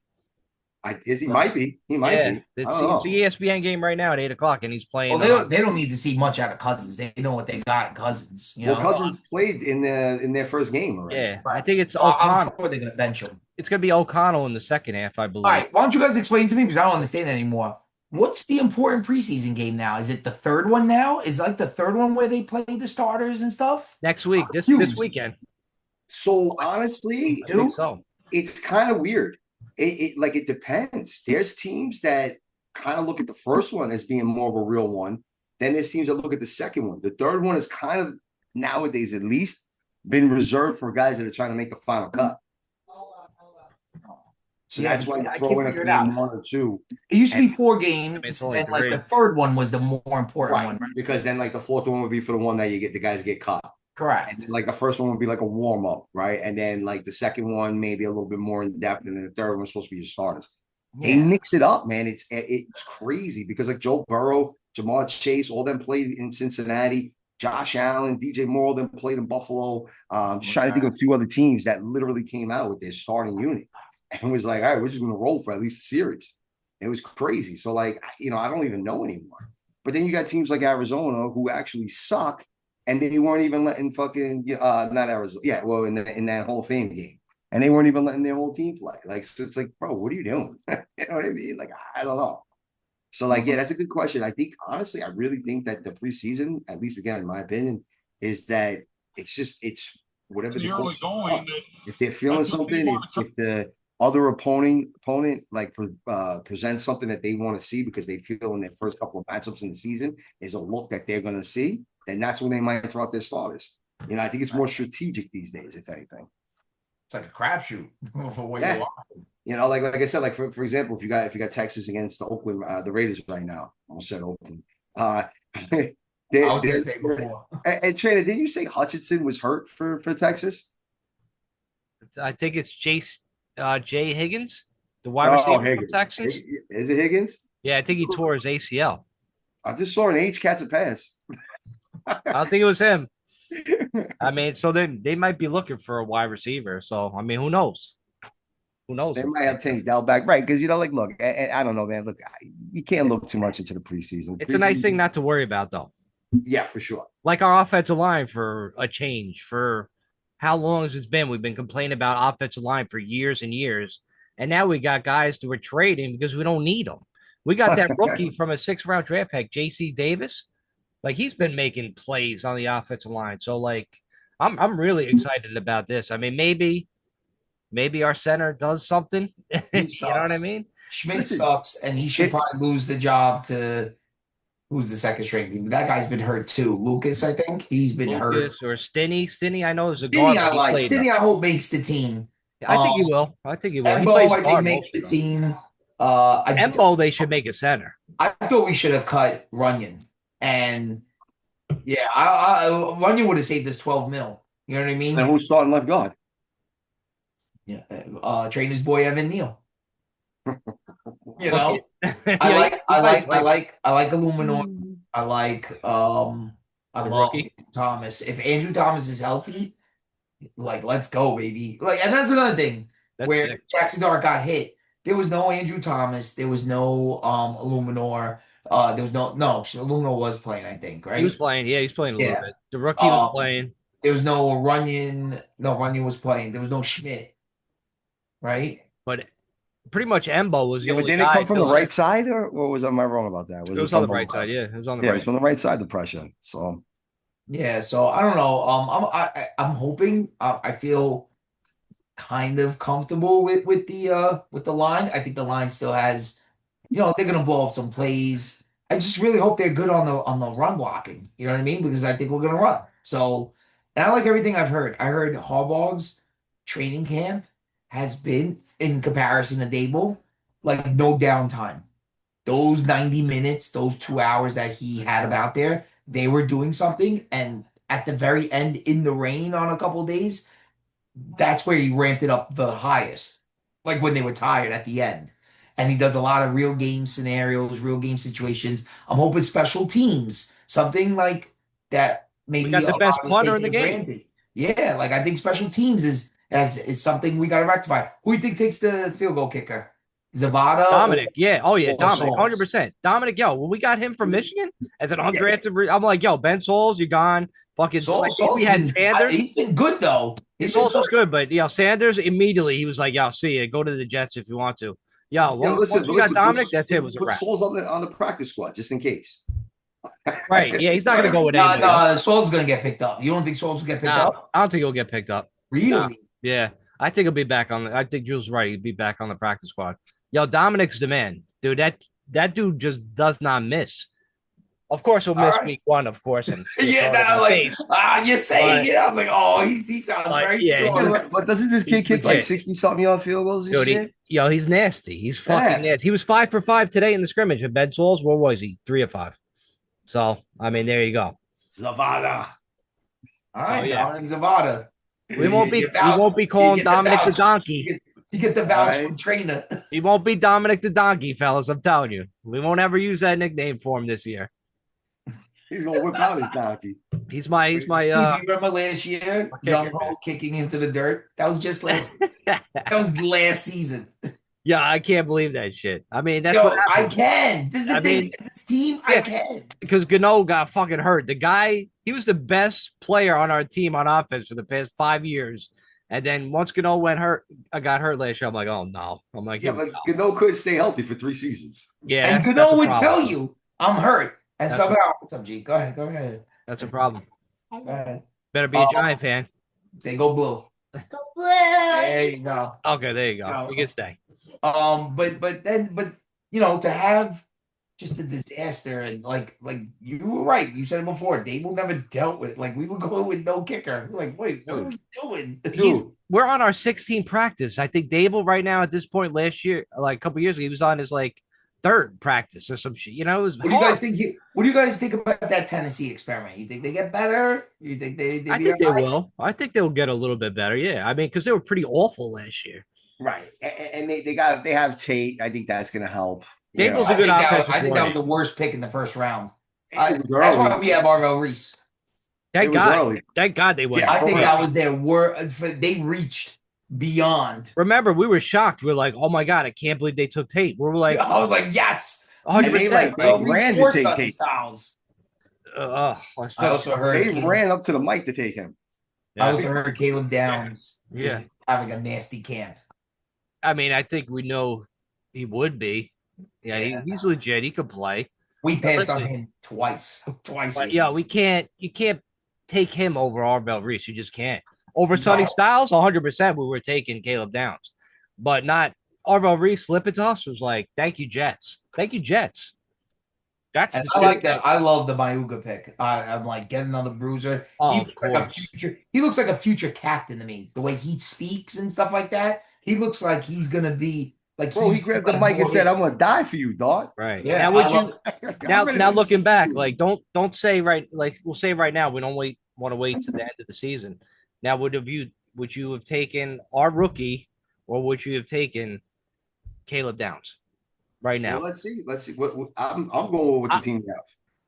He might be. He might be. It's the ESPN game right now at 8:00, and he's playing. Well, they don't need to see much out of Cousins. They know what they got in Cousins. Cousins played in their first game already. Yeah, I think it's O'Connell. I'm sure they're gonna bench him. It's gonna be O'Connell in the second half, I believe. All right, why don't you guys explain to me, because I don't understand anymore. What's the important preseason game now? Is it the third one now? Is like the third one where they play the starters and stuff? Next week, this weekend. So honestly, I think so. it's kind of weird. It depends. There's teams that kind of look at the first one as being more of a real one. Then there's teams that look at the second one. The third one is kind of nowadays, at least, been reserved for guys that are trying to make the final cut. So that's why you throw in a game 1 or 2. It used to be 4 games, only and like 3. the third one was the more important one, right? Because then like the fourth one would be for the one that the guys get cut. Correct. And then, like the first one would be like a warm up, right? And then like the second one maybe a little bit more in depth, and then the third one's supposed to be your starters. Yeah. They mix it up, man. It's crazy because like Joe Burrow, Jamar Chase, all them played in Cincinnati. Josh Allen, DJ Moore, all them played in Buffalo. Just trying to think of a few other teams that literally came out with their starting unit and was like, all right, we're just going to roll for at least a series. It was crazy. So like, I don't even know anymore. But then you got teams like Arizona who actually suck, and they weren't even letting fucking not Arizona. Yeah, well, in that Hall of Fame game. And they weren't even letting their whole team play. Like, so it's like, bro, what are you doing? You know what I mean? Like, I don't know. So, like, yeah, that's a good question. I think, honestly, I really think that the preseason, at least again, in my opinion, is that it's whatever the coach going. If they're feeling something, if the other opponent like presents something that they want to see because they feel in their first couple of matchups in the season is a look that they're going to see, then that's when they might throw out their starters. I think it's more strategic these days, if anything. It's like a crapshoot for what you are. Like I said, like for example, if you got Texas against the Oakland, the Raiders right now, I almost said Oakland. I was gonna say before. And Trainer, did you say Hutchinson was hurt for Texas? I think it's Jay Higgins, the wide receiver from Texans. Is it Higgins? Yeah, I think he tore his ACL. I just saw an H catch a pass. I don't think it was him. I mean, so they might be looking for a wide receiver. So, I mean, who knows? Who knows? They might have Tank Dell back. Right, because, like, look, I don't know, man. Look, you can't look too much into the preseason. It's a nice thing not to worry about, though. Yeah, for sure. Like our offensive line for a change. For how long has it been? We've been complaining about offensive line for years and years. And now we got guys that we're trading because we don't need them. We got that rookie from a 6th-round draft pick, J.C. Davis. Like, he's been making plays on the offensive line. So, like, I'm really excited about this. I mean, maybe our center does something. You know what I mean? Schmidt sucks, and he should probably lose the job to who's the second string. That guy's been hurt too. Lucas, I think he's been hurt. Or Stinney. Stinney, I know is a guard. Stinney, I hope makes the team. I think he will. He plays I think makes the team. Embo, they should make a center. I thought we should have cut Runyon. And yeah, Runyon would have saved us $12 million. You know what I mean? And who's starting left guard? Yeah, trainer's boy Evan Neal. You know, I like Illuminor. I love Thomas. If Andrew Thomas is healthy, like, let's go, baby. Like, and that's another thing where sick. Jackson Dart got hit. There was no Andrew Thomas. There was no Illuminor. There was no Illuminor was playing, I think, right? He was playing. Yeah, he's playing a little bit. The rookie was playing. There was no Runyon. No, Runyon was playing. There was no Schmidt, right? But pretty much Embo was the only guy. Did it come from the right side, or am I wrong about that? It was on the right side. Yeah, it was on the right. Yeah, it was from the right side. The pressure. So. Yeah, so I don't know. I'm hoping. I feel kind of comfortable with the line. I think the line still has, they're gonna blow up some plays. I just really hope they're good on the run blocking. You know what I mean? Because I think we're gonna run. So, and I like everything I've heard. I heard Harbaugh's training camp has been, in comparison to Dable, like no downtime. Those 90 minutes, those 2 hours that he had about there, they were doing something. And at the very end, in the rain on a couple of days, that's where he ramped it up the highest. Like when they were tired at the end. And he does a lot of real game scenarios, real game situations. I'm hoping special teams, something like that. Maybe we got the best punter in the game. Granted. Yeah, like I think special teams is something we got to rectify. Who do you think takes the field goal kicker? Zavada? Dominic, yeah. Oh, yeah, Dominic, 100%. Dominic, when we got him from Michigan as an undrafted, I'm like, Ben Souls, you're gone. Fucking we had Sanders. He's been good, though. Souls was good, but, Sanders, immediately, he was like, see you. Go to the Jets if you want to. Listen, you got Dominic, that's it. Was a wrap. Souls on the practice squad, just in case. Right, yeah, he's not going to go with anybody. No, Souls going to get picked up. You don't think Souls will get picked up? I don't think he'll get picked up. Really? No. Yeah. I think he'll be back on. I think Jules right. He'll be back on the practice squad. Yo, Dominic's the man, dude. That dude just does not miss. Of course, he'll All miss right. week one, of course, and he'll Yeah, throw it in now my like face. you're saying But, it. I was like, oh, he sounds very yeah, Yeah, sure. but doesn't this kid he's kick like legit. 60-something yard field goals this Dude, year? he's nasty. He's fucking Yeah. nasty. He was 5 for 5 today in the scrimmage at Ben Souls. What was he? 3 of 5. So I mean, there you go. Zavada. All So right, yeah, Dominic Zavada. we won't be You calling get the Dominic the vouch. donkey. You get the All vouch right. from trainer. He won't be Dominic the donkey, fellas. I'm telling you, we won't ever use that nickname for him this year. He's gonna whip out his donkey. He's my Dude, do you remember last year, Young Ho kicking into the dirt? That was just last. That was last season. Yeah, I can't believe that shit. I mean, that's Yo, what I happened. can. This is the I thing. mean, This team, yeah. I can. Because Gano got fucking hurt. The guy, he was the best player on our team on offense for the past 5 years. And then once Gano went hurt, I got hurt last year. I'm like, oh no. I'm like, Yeah, here we but go. Gano couldn't stay healthy for 3 seasons. Yeah, And that's Gano a would problem. tell you, I'm hurt. And That's somehow, what's up, G? Go ahead. Go ahead. That's a problem. Go ahead. Better be a Giant fan. Say go blue. Go blue. There you go. Okay, there you go. No. You can stay. But to have just a disaster and like you were right. You said it before. Dable never dealt with we were going with no kicker. We're like, wait, what are we doing? We're on our 16th practice. I think Dable right now at this point last year, like a couple years ago, he was on his third practice or some shit. You know, it was What do you guys think? What do you guys think about that Tennessee experiment? You think they get better? You think they I think they will. I think they'll get a little bit better. Yeah. I mean, because they were pretty awful last year. Right. And they have Tate. I think that's gonna help. Dable's a I good think that offensive was the worst pick in the first round. It was That's why early. we have Arvell Reese. Thank It was God. early. Thank God they went. Yeah, I think right. that was their worst. They reached beyond. Remember, we were shocked. We are like, oh my God, I can't believe they took Tate. We were like, I was like, yes. 100%. They ran to take Tate. Styles. I I also heard They ran up to the mic to take him. I also heard Caleb Downs Yeah. is having a nasty camp. I mean, I think we know he would be. Yeah, he's legit. He could play. We passed on Listen. him twice. But yeah, you can't take him over Arvell Reese. You just can't. Over Sonny Styles, 100% we were taking Caleb Downs. But not Arvell Reese. Flip it to us was like, thank you, Jets. Thank you, Jets. That's And I like that. I love the Mayuga pick. I'm like, get another bruiser. Oh, he of looks like a course. he looks like a future captain to me. The way he speaks and stuff like that. He looks like he's gonna be like. Bro, he grabbed the mic and said, "I'm gonna die for you, dog." Right. Yeah, Now, would I you love- now looking back, don't say right, we'll say right now, we don't want to wait to the end of the season. Now, would you have taken our rookie, or would you have taken Caleb Downs right now? Well, let's see. I'm going with the team now.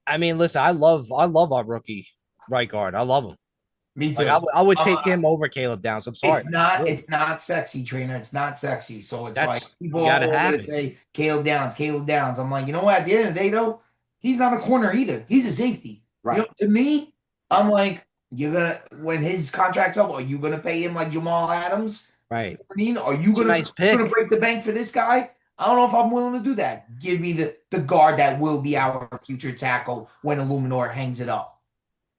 I mean, listen, I love our rookie right guard. I love him. Me too. I would take him over Caleb Downs. I'm sorry. It's not sexy, trainer. It's not sexy. So it's That's- like people you gotta all have gonna it. say Caleb Downs, Caleb Downs. I'm like, you know what? At the end of the day, though, he's not a corner either. He's a safety. Right. You know, to me, I'm like, when his contract's up, are you gonna pay him like Jamal Adams? Right. You know what I mean, are you It's a gonna, nice pick. gonna break the bank for this guy? I don't know if I'm willing to do that. Give me the guard that will be our future tackle when Illuminor hangs it up.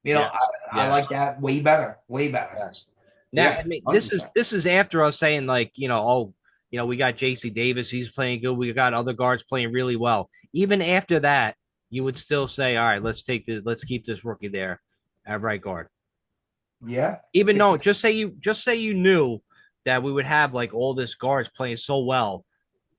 You know, Yes. I like that way better. Way better. Yes. Now, Yeah, I mean, 100%. this is after us saying we got JC Davis, he's playing good. We got other guards playing really well. Even after that, you would still say, all right, let's keep this rookie there at right guard. Yeah. Even though just say you knew that we would have all this guards playing so well,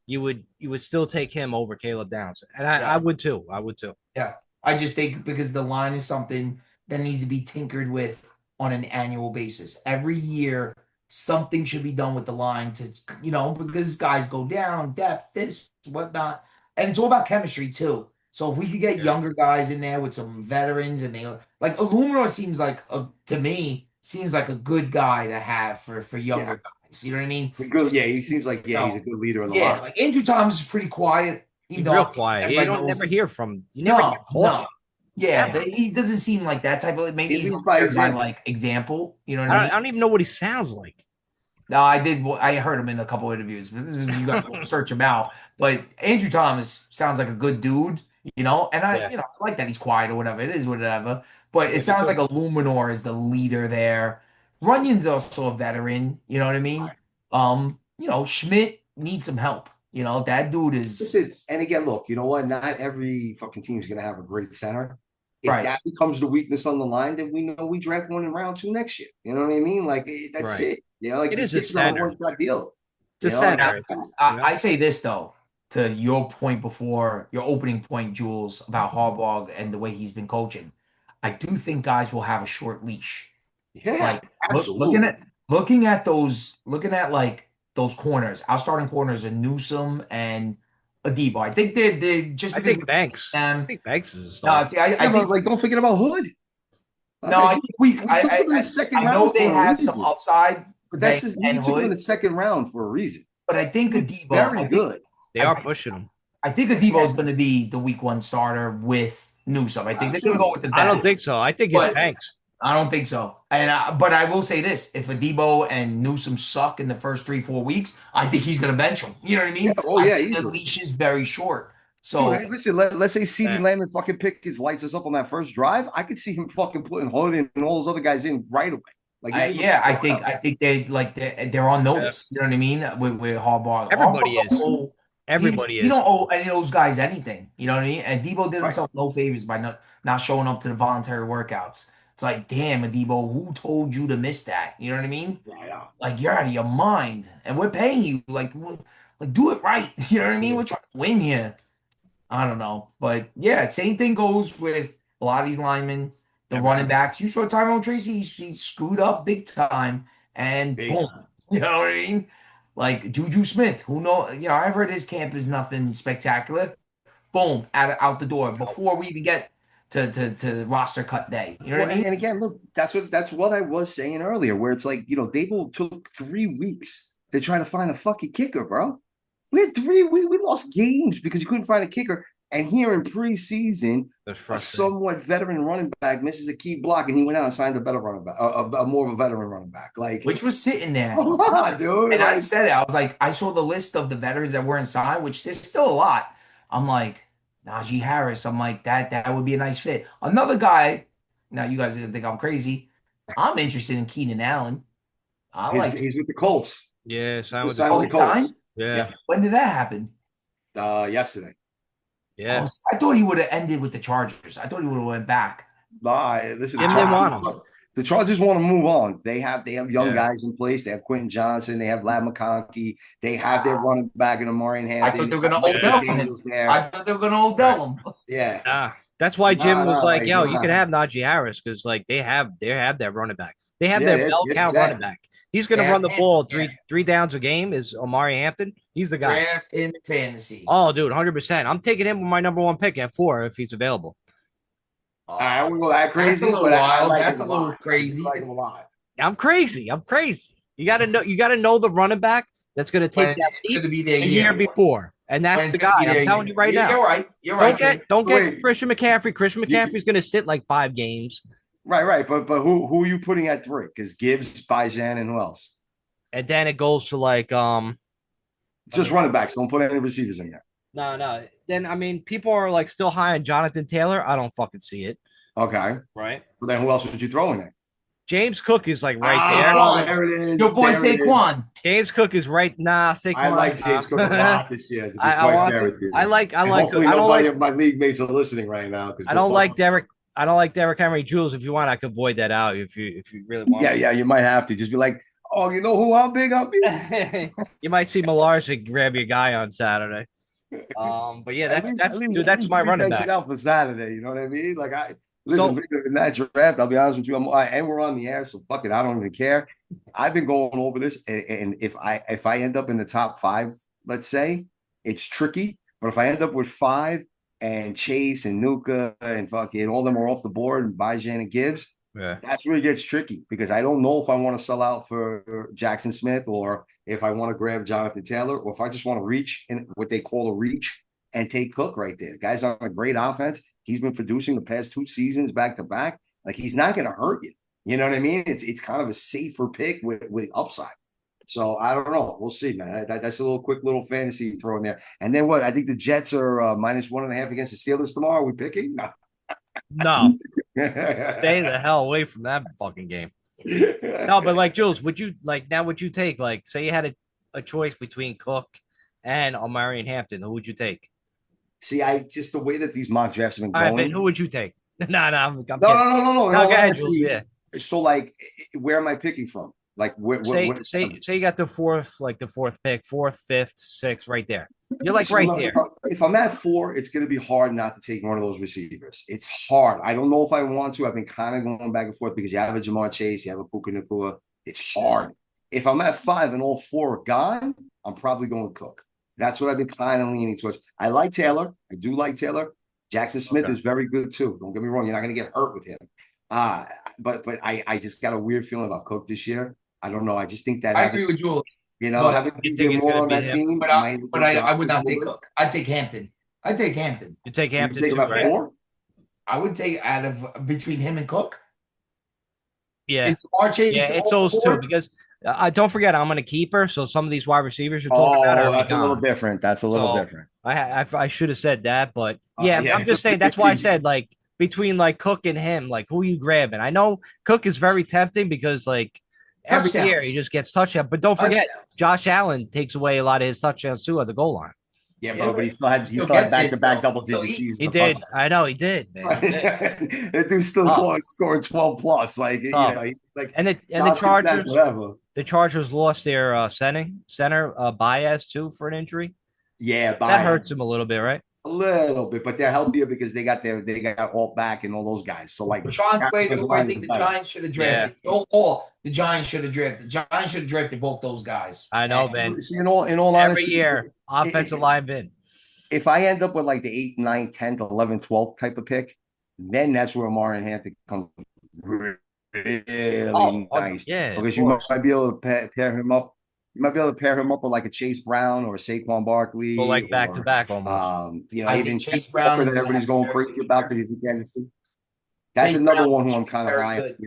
you would still take him over Caleb Downs. And I would too. I would too. Yeah. I just think because the line is something that needs to be tinkered with on an annual basis. Every year, something should be done with the line to, because guys go down, depth, this, whatnot. And it's all about chemistry too. So if we could get younger guys in there with some veterans and they like Illuminor seems like to me a good guy to have for younger guys. You know what I mean? Good, yeah, he seems like he's a good leader in the locker. Like Andrew Thomas is pretty quiet. He's real quiet. You don't never hear from. You never hear no. Yeah, he doesn't seem like that type of. Maybe he's by example. You know what I mean? I don't even know what he sounds like. No, I did. I heard him in a couple of interviews. You got to search him out. But Andrew Thomas sounds like a good dude, and I like that he's quiet or whatever. It is whatever. But it sounds like Illuminor is the leader there. Runyon's also a veteran. You know what I mean? Schmidt needs some help. That dude This is is, and again, look, you know what? Not every fucking team is going to have a great center. If right. that becomes the weakness on the line, then we know we draft one in round 2 next year. You know what I mean? Like that's Right. it. Like It these is a kids are on a center. one-shot deal. It's a Like Now, center. It's I say this though, to your point before, your opening point, Jules, about Harbaugh and the way he's been coaching. I do think guys will have a short leash. yeah, Like looking absolutely. at looking at like those corners, our starting corners are Newsome and Adebo. I think they're just I because think we Banks. I them. think Banks is a No, start. see, I Yeah, think but like, don't forget about Hood. no, I Okay, think we we took him in the second I know round they for a have some reason. upside, But that's Banks his. and We took him in Hood, the second round for a reason. but I think He was Adebo. very good. They I are think pushing him. I think Adebo is going to be the week one starter with Newsome. I think they're going to go Absolutely. with the I don't vet, think so. I think it's but Banks. I don't think so. But I will say this: if Adebo and Newsome suck in the first 3-4 weeks, I think he's going to bench him. You know what I Yeah. mean? Oh I yeah, think the easily. leash is very short. Dude, So hey, listen, let's say CeeDee Yeah. Lamb and fucking Pickens lights us up on that first drive. I could see him fucking putting Hood and all those other guys in right away. Like he didn't even yeah, I fuck think up. I think they're on Yeah. notice. You know what I mean? With Harbaugh, Everybody Harbaugh don't is. owe Everybody he is. don't owe any of those guys anything. You know what I mean? And Debo did Right. himself no favors by not showing up to the voluntary workouts. It's like, damn, Debo, who told you to miss that? You know what I mean? Yeah. Like you're out of your mind, and we're paying you. Like do it right. You know what I mean? Yeah. We're trying to win here. I don't know, but yeah, same thing goes with a lot of these linemen, the running Everybody. backs. You saw Tyrone Tracy; he screwed up big time, and Big boom. time. You know what I mean? Like Juju Smith, who know? I've heard his camp is nothing spectacular. Boom, out the door before we even get to roster cut day. You know what Well, I mean? and again, look, that's what I was saying earlier, where it's like, Dable took 3 weeks to try to find a fucking kicker, bro. We had 3 weeks. We lost games because you couldn't find a kicker. And here in preseason, That's a frustrating. somewhat veteran running back misses a key block, and he went out and signed a better running back, a more of a veteran running back. Like, Which was sitting there. come on, dude. And I Like, said it. I was like, I saw the list of the veterans that were inside, which there's still a lot. I'm like, Najee Harris. I'm like, that would be a nice fit. Another guy. Now you guys didn't think I'm crazy. I'm interested in Keenan Allen. I like. he's with the Colts. Yeah, sign with Just the signed Oh, with he the Colts. signed? Colts. Yeah. Yeah. When did that happen? Yesterday. Yeah. I thought he would have ended with the Chargers. I thought he would have went back. Nah, listen, Jim didn't want him. The Chargers want to move on. They have young Yeah. guys in place. They have Quentin Johnson. They have Lad McConkey. They have their running back in Amari I thought Hampton. they were going to Mike Odell him. McDaniels there. I thought they were going to Right. Odell him. Yeah. Nah. That's why Jim No, was no, like, like yo, you can nah. have Najee Harris because like they have that running back. They have Yeah, their they're bell cow running set. back. He's gonna Yeah, run the ball yeah. three downs a game is Omari Hampton. He's the guy. Draft him in fantasy. Oh, dude, 100%. I'm taking him with my number one pick at 4 if he's available. I wouldn't go that That's a crazy, little but I wild. like That's him a a little lot. I do crazy. like him a lot. I'm crazy. I'm crazy. You gotta know the running back that's gonna take When that it's leap going to be their a year year. before. And When that's it's the going guy. to be their I'm telling year. you right now. You're right. You're Don't right, get Jay. don't get Wait, Christian McCaffrey. Christian you, McCaffrey's gonna sit like 5 games. right. But who are you putting at 3? Because Gibbs, Bijan, and who else? And then it goes to like Just running backs. Don't put any receivers in there. no. Then I mean, people are like still high on Jonathan Taylor. I don't fucking see it. Okay. Right. But then who else would you throw in there? James Cook is like right there. Saquon. There it is. Your boy There it is. Saquon. James Cook is right. Nah, I Saquon. like James Cook a lot this year, to be I quite want fair to. with you. I like. And hopefully I don't nobody like. of my league mates are listening right now. Because I don't like Derek. I don't like Derek Henry. Jules, if you want, I could void that out. If you really want. Yeah, you might have to just be like, oh, you know who I'm big up here? You might see Malarsic grab your guy on Saturday. But yeah, that's my running back. Out for Saturday. You know what I mean? Like listen, So in that draft, I'll be honest with you. And we're on the air, so fuck it. I don't even care. I've been going over this, and if I end up in the top 5, let's say, it's tricky. But if I end up with 5 and Chase and Nuka and fucking all them are off the board and Bijan and Gibbs, yeah, that's where it gets tricky because I don't know if I want to sell out for Jackson Smith or if I want to grab Jonathan Taylor or if I just want to reach in what they call a reach and take Cook right there. The guy's on a great offense. He's been producing the past 2 seasons back to back. Like he's not going to hurt you. You know what I mean? It's kind of a safer pick with upside. So I don't know. We'll see, man. That's a little quick little fantasy throw in there. And then what? I think the Jets are -1.5 against the Steelers tomorrow. Are we picking? No. no, stay the hell away from that fucking game. No, but like Jules, would you take like say you had a choice between Cook and Omarion Hampton, who would you take? See, I just the way that these mock drafts have been All right, Ben, going. who would you take? No, I'm No, kidding. no, no, no, no. In No, all go ahead, Jules. honesty, Yeah. so like, where am I picking from? Like, Say you got the fourth pick, fourth, fifth, sixth, right there. You're like So right look, there. if I'm at 4, it's going to be hard not to take one of those receivers. It's hard. I don't know if I want to. I've been kind of going back and forth because you have a Jamar Chase, you have a Puka Nacua. It's hard. If I'm at 5 and all 4 are gone, I'm probably going Cook. That's what I've been kind of leaning towards. I like Taylor. I do like Taylor. Jackson Smith is very good too. Don't get me wrong. You're not going to get hurt with him. But I just got a weird feeling about Cook this year. I don't know. I just think that I agree with Jules. having You think DJ it's Moore gonna on be that him? team, But I would not take Cook. I'd take Hampton. I'd take Hampton. You take You Hampton take too, him at right? 4. I would take out of between him and Cook. Yeah. Is Jamar Chase Yeah, it's all those two four? because don't forget I'm going to keep her. So some of these wide receivers you're talking about are Oh, that's a little gone. different. That's a little So different. I should have said that, but yeah, Yeah, I'm it's a just saying that's why I said like between like Cook and him, like who you grabbing? I know Cook is very tempting because like every year he Touchdowns. just gets touchdown, but don't forget Touchdowns. Josh Allen takes away a lot of his touchdowns too at the goal line. Yeah, Yeah, bro, but he still still had gets it, back-to-back though. double-digit So seasons. He of did. touchdowns. I know he did, man. He did. That dude's still Tough. scoring 12 plus. Like, Tough. like And the Josh gets that Chargers, whatever. the Chargers lost their center Baez too for an injury. Yeah, That hurts bias. him a little bit, right? A little bit, but they're healthier because they got Alt back and all those guys. So like Rashawn Slater, who I line is think the better. Giants should have drafted. The Giants should have drafted. The Giants should have drafted both those guys. I know, man. See, in all Every honesty, year, offensive lineman. if I end up with like the 8th, 9th, 10th, 11th, 12th type of pick, then that's where Omarion Hampton comes really nice. Yeah, because you might be able to pair him up. You might be able to pair him up with like a Chase Brown or a Saquon Barkley, go like back to back almost. I even think Chase Brown Walker is that everybody's gonna going have crazy about because he's again. That's Chase another Brown one who I'm kind of very high. good.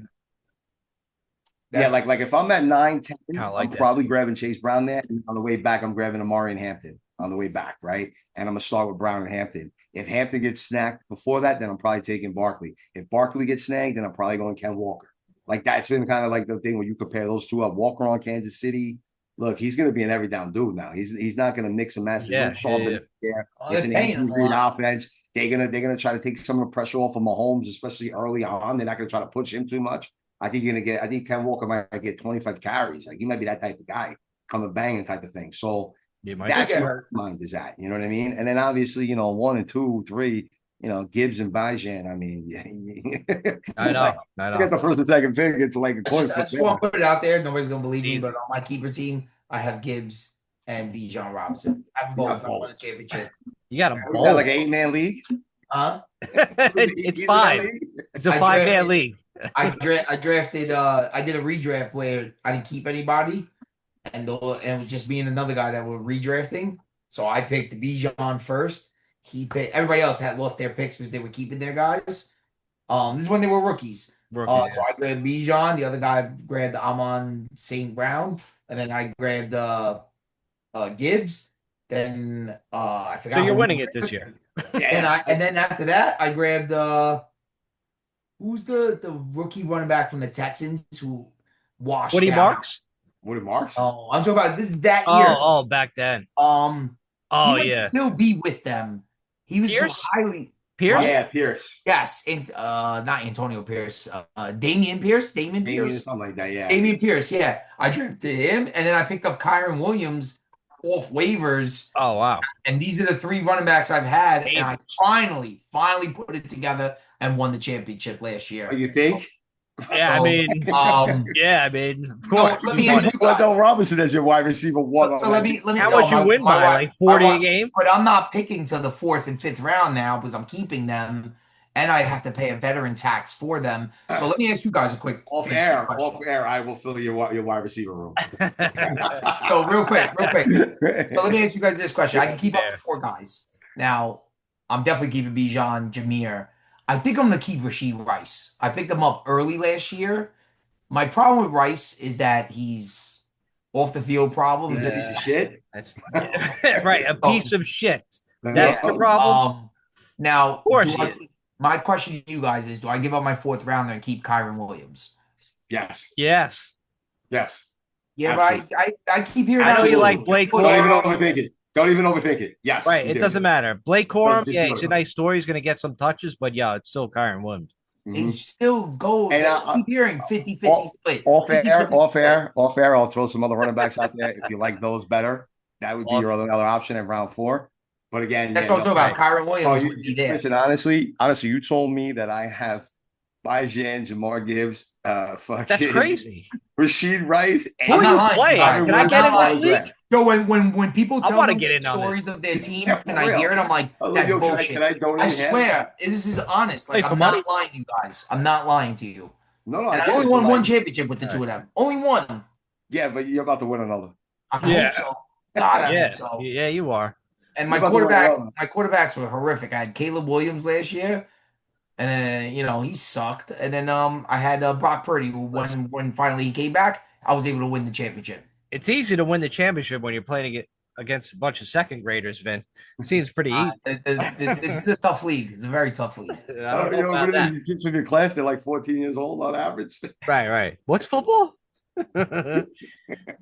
Yeah, That's like if I'm at 9, 10, Kinda like I'm that probably too. grabbing Chase Brown there. And on the way back, I'm grabbing Omarion Hampton on the way back, right? And I'm gonna start with Brown and Hampton. If Hampton gets snagged before that, then I'm probably taking Barkley. If Barkley gets snagged, then I'm probably going Ken Walker. Like that's been kind of like the thing where you compare those two up. Walker on Kansas City. Look, he's gonna be an every down dude now. He's not gonna mix and match. There's no Sharp there. Oh, It's they're an paying Andy him a Reid lot. offense. They're gonna try to take some of the pressure off of Mahomes, especially early on. They're not gonna try to push him too much. I think Ken Walker might get 25 carries. Like he might be that type of guy, coming banging type of thing. So that's where my mind is at. You know what I mean? And then obviously, 1 and 2, 3, Gibbs and Bijan. I mean, I know. I got the first and second pick. It's like a coin I just want to put it out there. Nobody's gonna believe me, but on my keeper team, I have Gibbs and Bijan Robinson. I have both. I won a championship. You got them Is that like an 8-man league? Huh? It's 5. It's a 5-man league. I drafted. I did a redraft where I didn't keep anybody, and it was just me and another guy that were redrafting. So I picked Bijan first. He picked. Everybody else had lost their picks because they were keeping their guys. This is when they were rookies. So I grabbed Bijan. The other guy grabbed Amon St. Brown, and then I grabbed Gibbs. Then I forgot. So you're winning it this year. And then after that, I grabbed who's the rookie running back from the Texans who washed Woody out? Marks? Woody Marks? Oh, I'm talking about this is that year. Oh, back then. He yeah. still be with them. He was so highly Pierce? Yeah, Pierce. Yes, and not Antonio Pierce, Damian Pierce, something like that. Yeah, Damian Pierce. Yeah, I drafted him, and then I picked up Kyron Williams off waivers. Oh wow! And these are the 3 running backs I've had, and I finally put it together and won the championship last year. Oh, you think? Yeah, I mean, of course. Let me ask you guys. Odell Robinson as your wide receiver one. So let me. How much you win by? Like 40 a game? But I'm not picking to the 4th and 5th round now because I'm keeping them, and I have to pay a veteran tax for them. So let me ask you guys a quick off air. I will fill your wide receiver room. So real quick. So let me ask you guys this question. I can keep up to 4 guys. Now, I'm definitely keeping Bijan, Jameer. I think I'm going to keep Rashee Rice. I picked him up early last year. My problem with Rice is that he's off the field problems. He's a piece of shit. That's right. A piece of shit. That's the problem. Now, of course he is. My question to you guys is, do I give up my 4th rounder and keep Kyron Williams? Yes. Yes. Yeah, Absolutely. but I keep hearing I know that. you like Absolutely. Blake Don't even Corum. overthink it. Don't even overthink it. Yes, Right. you It do. doesn't matter. Blake So Corum, just yeah, do he's a it. nice story. He's going to get some touches, but yeah, it's still Kyron Williams. They Mhm. still go. And They keep hearing 50-50 off, split. off 50 air, 50 off split. air, off air. I'll throw some other running backs out there if you like those better. That would be Love your it. other option in round 4. But again, That's yeah, what I'm no. talking about. Right. Kyron Oh, Williams would be there. listen, honestly, you told me that I have Bajan, Jamar Gibbs, That's fucking crazy. Rasheed Rice, Who I'm are and not you lying to you playing? guys. Can I I'm Kyron get Williams not in out this lying. of league? draft. So when people I tell want to me get the in on stories this. of their teams Yeah, and for I hear real. it, I'm like, I was like, that's yo, can bullshit. I I donate him? swear, this is honest. Play Like for I'm money? not lying to you guys. I'm not lying to you. No, I And I get only it, but won one like, championship with the All two right. of them. Only one. yeah, but you're about to win another. I hope Yeah. so. God, I hope Yeah. so. Yeah, you are. And You're about to win another. my quarterbacks were horrific. I had Caleb Williams last year, and then he sucked. And then I had Brock Purdy, who Listen, when finally he came back, I was able to win the championship. it's easy to win the championship when you're playing it against a bunch of second graders, Vin. It seems pretty easy. This is a tough league. It's a very tough league. I don't know What about are that. these kids from your class? They're like 14 years old on average. Right, right. What's football?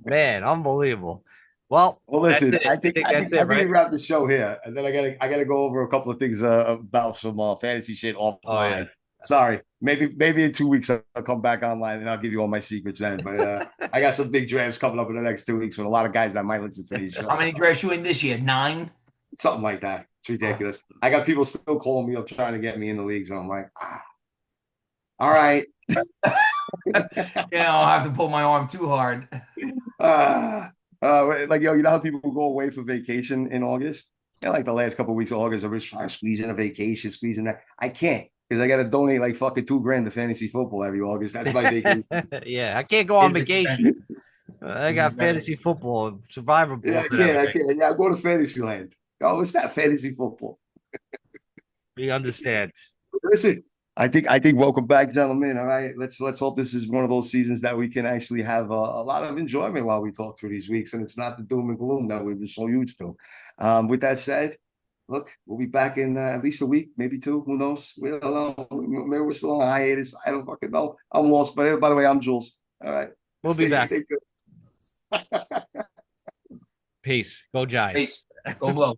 Man, unbelievable. Well, Well, that's listen, it. I think that's I it, think we right? wrap the show here, and then I gotta go over a couple of things about some fantasy shit Oh yeah. offline. Sorry, maybe in 2 weeks I'll come back online and I'll give you all my secrets then. But I got some big drafts coming up in the next 2 weeks with a lot of guys that might listen to these shows. How many drafts you in this year? 9? Something like that. It's ridiculous. I got people still calling me up trying to get me in the leagues, and I'm like, all right. I'll have to pull my arm too hard. Like, yo, you know how people go away for vacation in August? Yeah, like the last couple of weeks of August, I'm just trying to squeeze in a vacation, squeeze in that. I can't because I got to donate like fucking $2,000 to fantasy football every August. That's my vacation. Yeah, I can't go on It's vacation. expensive. I got fantasy football, survivor Yeah, pools, and I everything. can't. Yeah, I go to fantasy land. Oh, it's not fantasy football. We understand. Listen, I think welcome back, gentlemen. All right, let's hope this is one of those seasons that we can actually have a lot of enjoyment while we talk through these weeks, and it's not the doom and gloom that we've been so used to. With that said, look, we'll be back in at least a week, maybe 2. Who knows? We don't know. Maybe we're still on hiatus. I don't fucking know. I'm lost. But by the way, I'm Jules. All right, We'll be back. Stay good. Peace. Go Giants. Peace. Go blow.